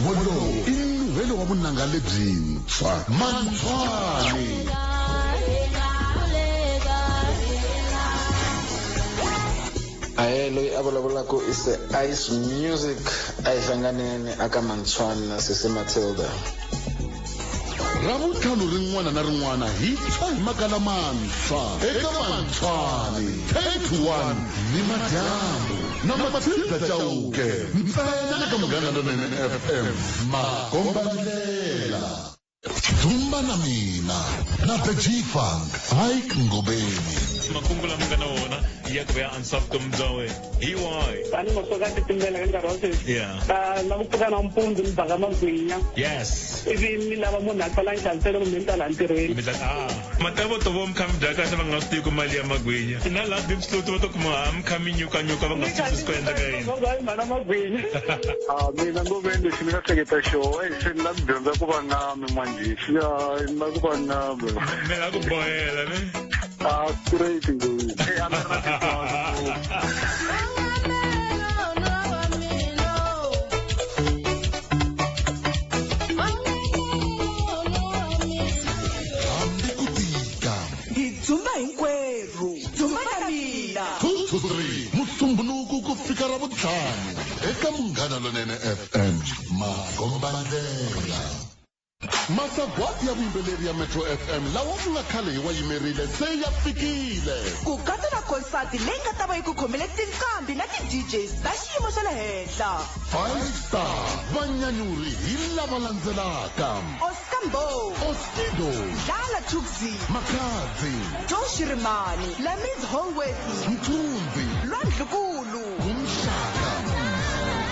Wolowo i nuvelo wa vunanga lebyintshwa Mantshwane. Aye loyi a vulavulaka i se Ice Music a hi hlanganeni aka Mantshwane na Sisi Matilda. Ravuntlhanu rin'wana na rin'wana hi tshwa hi makala mantshwa eka Mantshwane 10-1 ni madyambu na Matilda Chauke ntsena eka Munghana Lonene FM makombalela Dumba na mina na The G-Funk Ike Ngobeni makungu lama nga na wona ya ku ya answer vutomi bya wena hi wahi tani masoka titimela ka nkarhi wa sweswi na ku pfuka na mpundzu ni baka magwinya yes ivi mi lava munhu a tsala nxaniselo kumbe ni tala ntirhweni matavoto vo mikha mi dya kahle va nga swi tivi ku mali ya magwinya na laha bibsloti va to kuma mikha mi nyukanyuka va nga swi twisisi ku endleka yini i mhana magwinya mina ngobeni lexi ni nga hleketa xona xi ni la ku dyondza ku va na mimwanjixi ya ni la ku va na mi la ku bohela ne straight ngobeni Musumbhunuku ku fika Ravuntlhanu eka Munghana Lonene FM makombalela. Masagwati ya vuyimbeleri ya Metro FM lawa ku nga khale hi wa yimerile se ya fikile. Ku katsa na konsati leyi nga ta va yi ku khomele tinqambi na ti-DJs ta xiyimo xa le henhla. 5 star vanyanyuri hi lava landzelaka: Oscar Mbo, Oskido, Dlala Thukzi, Makhadzi, Joe Shirimani, Lamiz Holworthy, Mthunzi, Lwandlukulu, Umshaka,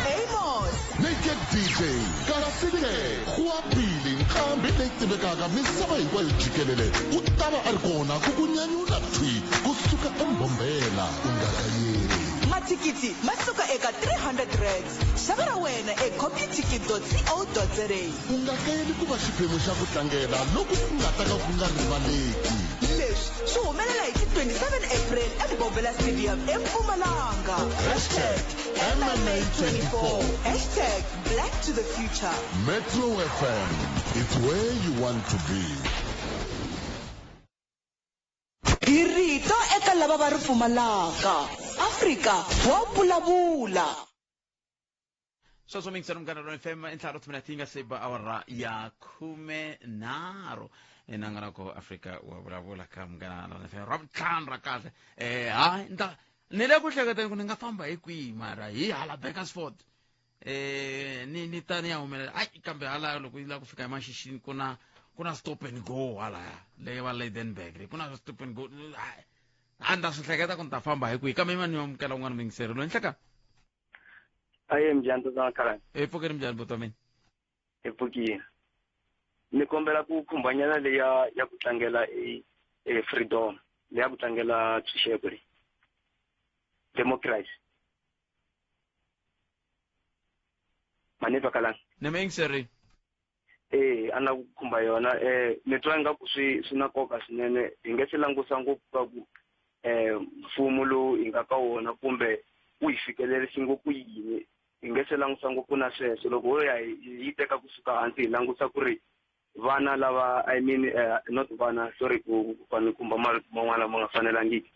Amos, Naked DJ, Karasike, Khwapili, nqambi leyi tivekaka misava hinkwayo jikelele u ta va a ri kona ku ku nyanyula thwi kusuka eMbombela u nga kayeli. Mathikiti ma suka eka 300 rands. Xava ra wena ecopyticket.co.za. U nga kayeli ku va xiphemu xa ku tlangela loko ku nga ta ka ku nga rivaleki. Leswi swi humelela hi ti 27 April eMbombela Stadium eMpumalanga. #MMA24. #Black to the Future. Metro FM, it's where you want to be. Hi rito eka lava va ri pfumalaka. Afrika wa vulavula. sweswo mingisela Munghana Lonene FM entlharo thumela tinga seba awara ya 13 enanganako Afrika wa vulavula ka Munghana Lonene FM Ravuntlhanu ra kahle hayi ni le ku hleketeni ku ni nga famba hi kwihi mara hi hala Bakersford ni ta ni ya humelela ai kambe hala loko yi la ku fika eMashishini kuna stop and go hala leyi va Lydenburg kuna stop and go a ndza swi hleketa ku ni ta famba hi kwihi kambe imani yo amukela un'wana mingiseri lo ni hleka aye mjani Tatana Khalanga epfukeni mjani buti wa mina epfukile ni kombela ku khumbanyana leya ya ku tlangela freedom leya ku tlangela ntshunxeko leyi democracy mani twa Khalanga ni me yingiseri a na ku khumba yona ni twa ingaku swi na nkoka swinene hi nge se langusa ngopfu ka ku mfumo lowu hi nga ka wona kumbe wu hi fikelerisi ngopfu yini hi nge se langusa ngopfu na sweswo loko ho ya hi teka kusuka hansi hi langusa ku ri vana lava I mean not vana sorry ku kumba marito man'wana lama nga fanelangiki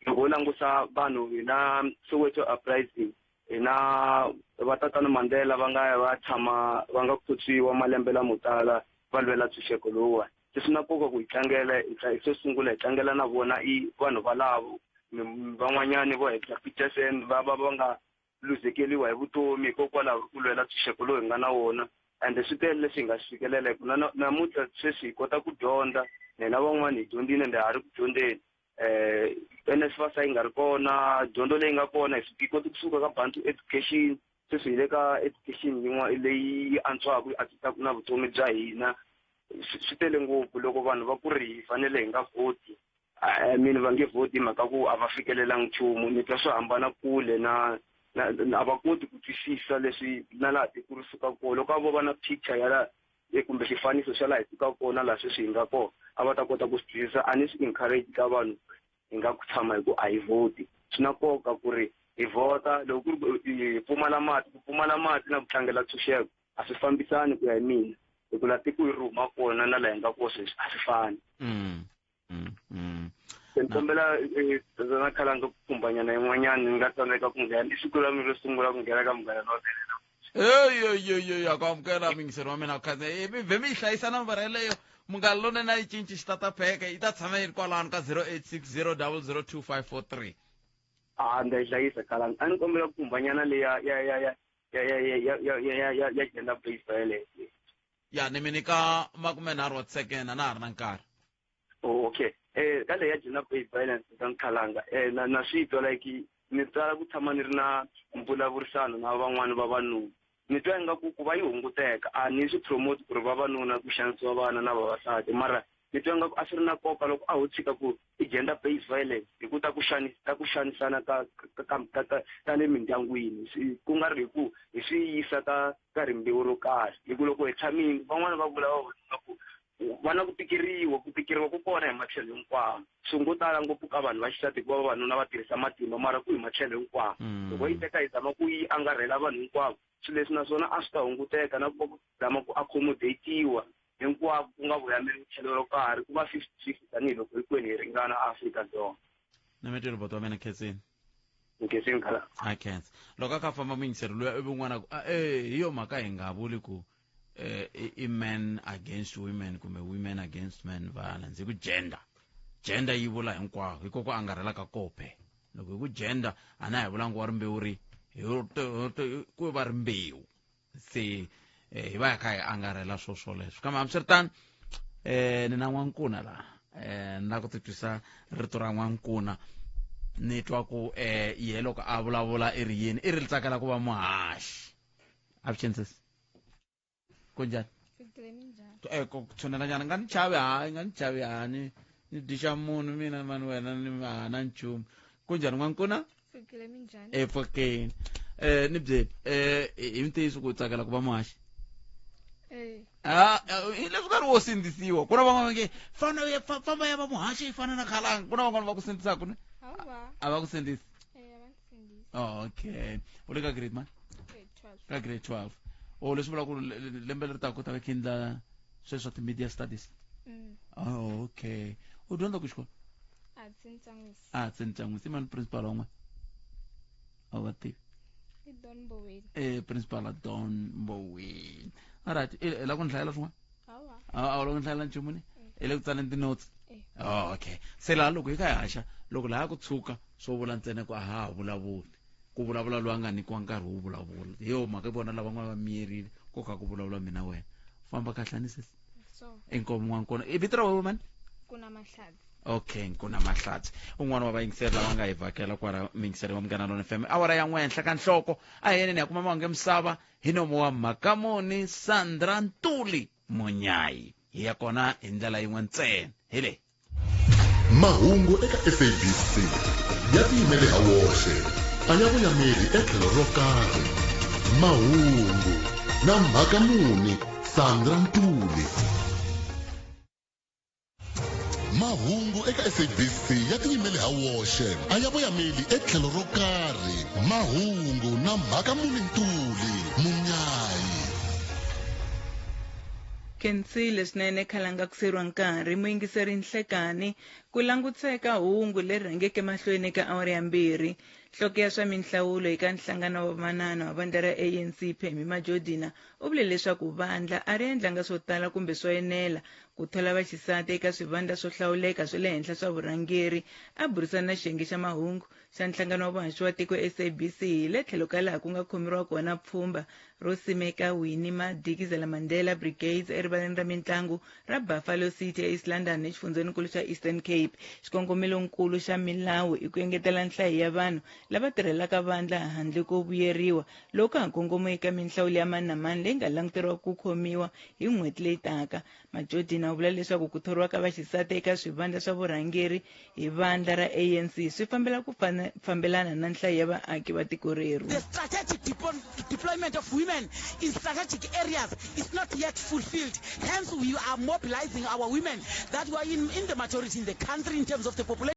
loko ho langusa vanhu hi na Soweto uprising hi na vatatana Mandela va nga khotsiwa malembe lamo tala va lwela ntshunxeko lowuwani se swi na nkoka ku hi tlangela swo sungula hi tlangela na vona i vanhu valavo van'wanyani vo heta Peterson va nga luzekeliwa hi vutomi hikokwalaho ku lwela ntshunxeko lowu hi nga na wona ende swi tele leswi hi nga swi fikelela ku namuntlha sweswi hi kota ku dyondza na van'wani hi dyondzile ende ha ri ku dyondzeni NSFAS yi nga ri kona dyondzo leyi nga kona hi koti kusuka ka Bantu education sweswi hi le ka education yin'wana leyi antswaka atitaka na vutomi bya hina swi tele ngopfu loko vanhu va ku ri hi fanele hi nga voti I mean va nge voti hi mhaka ku a va fikelelangi nchumu ni twa swo hambana kule na a va koti ku twisisa leswi na laha tiko ri suka kona loko a vo va na picture ya kumbe xifaniso xa laha hi suka kona laha sweswi hi nga kona a va ta kota ku swi twisisa a ni swi encourage ka vanhu hi nga ku tshama hi ku a hi voti swi na nkoka ku ri hi vota loko ku ri hi pfumala mati na ku tlangela ntshunxeko a swi fambisani ku ya hi mina hi ku laha tiko hi rhuma kona na laha hi nga kona sweswi a swi fani ni kombela Tatana Khalanga ku khumbanyana yin'wanyana ni nga tsandzeka ku nghena i siku ra mina ro sungula ku nghena ka Munghana Lonene ya ku amukela mingiseri wa mina vhe mi yi hlayisa nambara yeleyo Munghana Lonene a yi cinci xitatapheke yi ta tshama yi ri kwalano ka 0860002543 ndza yi hlayisa Khalanga a ni kombela ku khumbanyana leya ya gender based violence ya ni mi nyika 30 wa tisekenda na ha ri na nkarhi okay ka leya gender based violence ka Khalanga na swi twa like ni tsala ku tshama ni ri na mbulavurisano na van'wani vavanuna ni twa ingaku ku va yi hunguteka a ni swi promote ku ri vavanuna ku xanisiwa vana na vavasati mara ni twa ingaku a swi ri na nkoka loko a ho tshika ku i gender based violence hi ku ta ku xanisana ka le mindyangwini ku nga ri hi ku hi swi yisa ka rimbewu ro karhi hi ku loko hi tshamile van'wani va vula ku va na ku tikeriwa ku kona hi matlhelo hinkwawo swi ngo tala ngopfu ka vanhu va xisati ku va vavanuna va tirhisa matimba mara ku hi matlhelo hinkwawo loko yi teka hi zama ku yi angarhela vanhu hinkwavo swilo leswi naswona a swi ta hunguteka na ku zama ku accommodate-iwa hinkwavo ku nga voyameli tlhelo ro karhi ku va 50-50 tanihiloko hinkwenu hi ringana Afrika-Dzonga na metelo boto wa mina khensini nkensini Khalanga a khensa loko a kha famba mingiseri loyi evun'wana hi yo mhaka hi nga vuli ku i men against women kumbe women against men violence hi ku gender yi vula hinkwavo hi koko angarhela ka kope loko hi ku gender a na hi vulangi wa rimbewu ri ku va rimbewu se hi va hi kha hi angarhela swoleswo kambe hambiswiritano ni na n'wankuna laha ni la ku titwisa rito ra n'wankuna ni twa ku ye loko a vulavula i ri yini i ri tsakela ku va muhaxi avuxenisisi kunjani ku tshunela njhani nga ni chavi hani ni dixa munhu mina mani wena ni na nchumu kunjhani n'wankuna pfukeni ni byeli hi ntiyiso ku tsakela ku va muhaxi hi leswi ka ri wo sindzisiwa ku na van'wana nge famba ya va muhaxi yi fana na Khalanga ku na van'wana va ku sindzisaka ne a va ku sindzisi okay u le ka grade mani ka grade 12 leswi vula ku lembe leri taka ku ta kindla sweswo swa ti-media studies okay u dyondza ku xikolo Tsentsangwisi i mani principal wa n'wana a va tivi principal a Don Mboweni alright la ku ni hlayela swin'wana a loko ni hlayela nchumu ni i le ku tsaleni ti-notes okay se laha loko hi kha hi haxa loko laha ku tshuka swo vula ntsena ku a ha ha vulavuli ku vulavula loyi a nga nyikiwa nkarhi wo vulavula hi yo mhaka vona lava n'wana va miyerile ko ka ku vulavula mina wena famba kahle anisesi inkomo n'wana kona i vito ra wena mani okay nkuna mahlatsi un'wana wa vayingiseri lava nga hi vhakela kwala mingiseri wa Munghana Lonene FM awara ya n'wenhla ka nhloko a hi yeneni ya kuma mahungu misava hi nomu wa Makamoni Sandra Ntuli Munyayi hi ya kona hi ndlela yin'we ntsena hi le mahungu eka SABC ya tiyimele ha woxe a ya vuyameli etlhelo ro karhi mahungu na Makamoni Sandra Ntuli mahungu eka SABC ya tiyimele ha woxe a ya vuyameli etlhelo ro karhi mahungu na Makamoni Ntuli Munyayi Khensile swinene khalanga ku seriwa nkarhi muyingiseri Nhlekani ku langutseka hungu leri rhangeke mahlweni ka awara ya 2 nhloko ya swa minhlawulo eka nhlangano wa vamanana wa vandla ra ANC Phemi Majodina u vule leswaku vandla a ri endlanga swo tala kumbe swo enela ku thola vaxisati eka swivandla swo hlawuleka swa le henhla swa vurhangeri a burisana na xiyenge xa mahungu xa nhlangano wa vuhaxi wa tiko SABC hi le tlhelo ka laha ku nga khomeriwa kona pfhumba ro simeka Winnie Madikizela Mandela Brigades erivaleni ra mitlangu ra Buffalo City East London exifundzeninkulu xa Eastern Cape xikongomelonkulu xa milawu i ku engetela nhlayo ya vanhu lava tirhelaka vandla handle ko vuyeriwa loko ha kongomo eka minhlawulo ya mani na mani leyi nga languteriwa ku khomiwa hi n'hweti leyi taka Majodina u vula leswaku ku thoriwa ka vaxisati eka swivandla swa vurhangeri hi vandla ra ANC swi fambela ku fambelana na nhlayo ya vaaki va tiko reru. The strategic deployment of women in strategic areas is not yet fulfilled. Hence we are mobilizing our women that were in the majority in the country in terms of the population.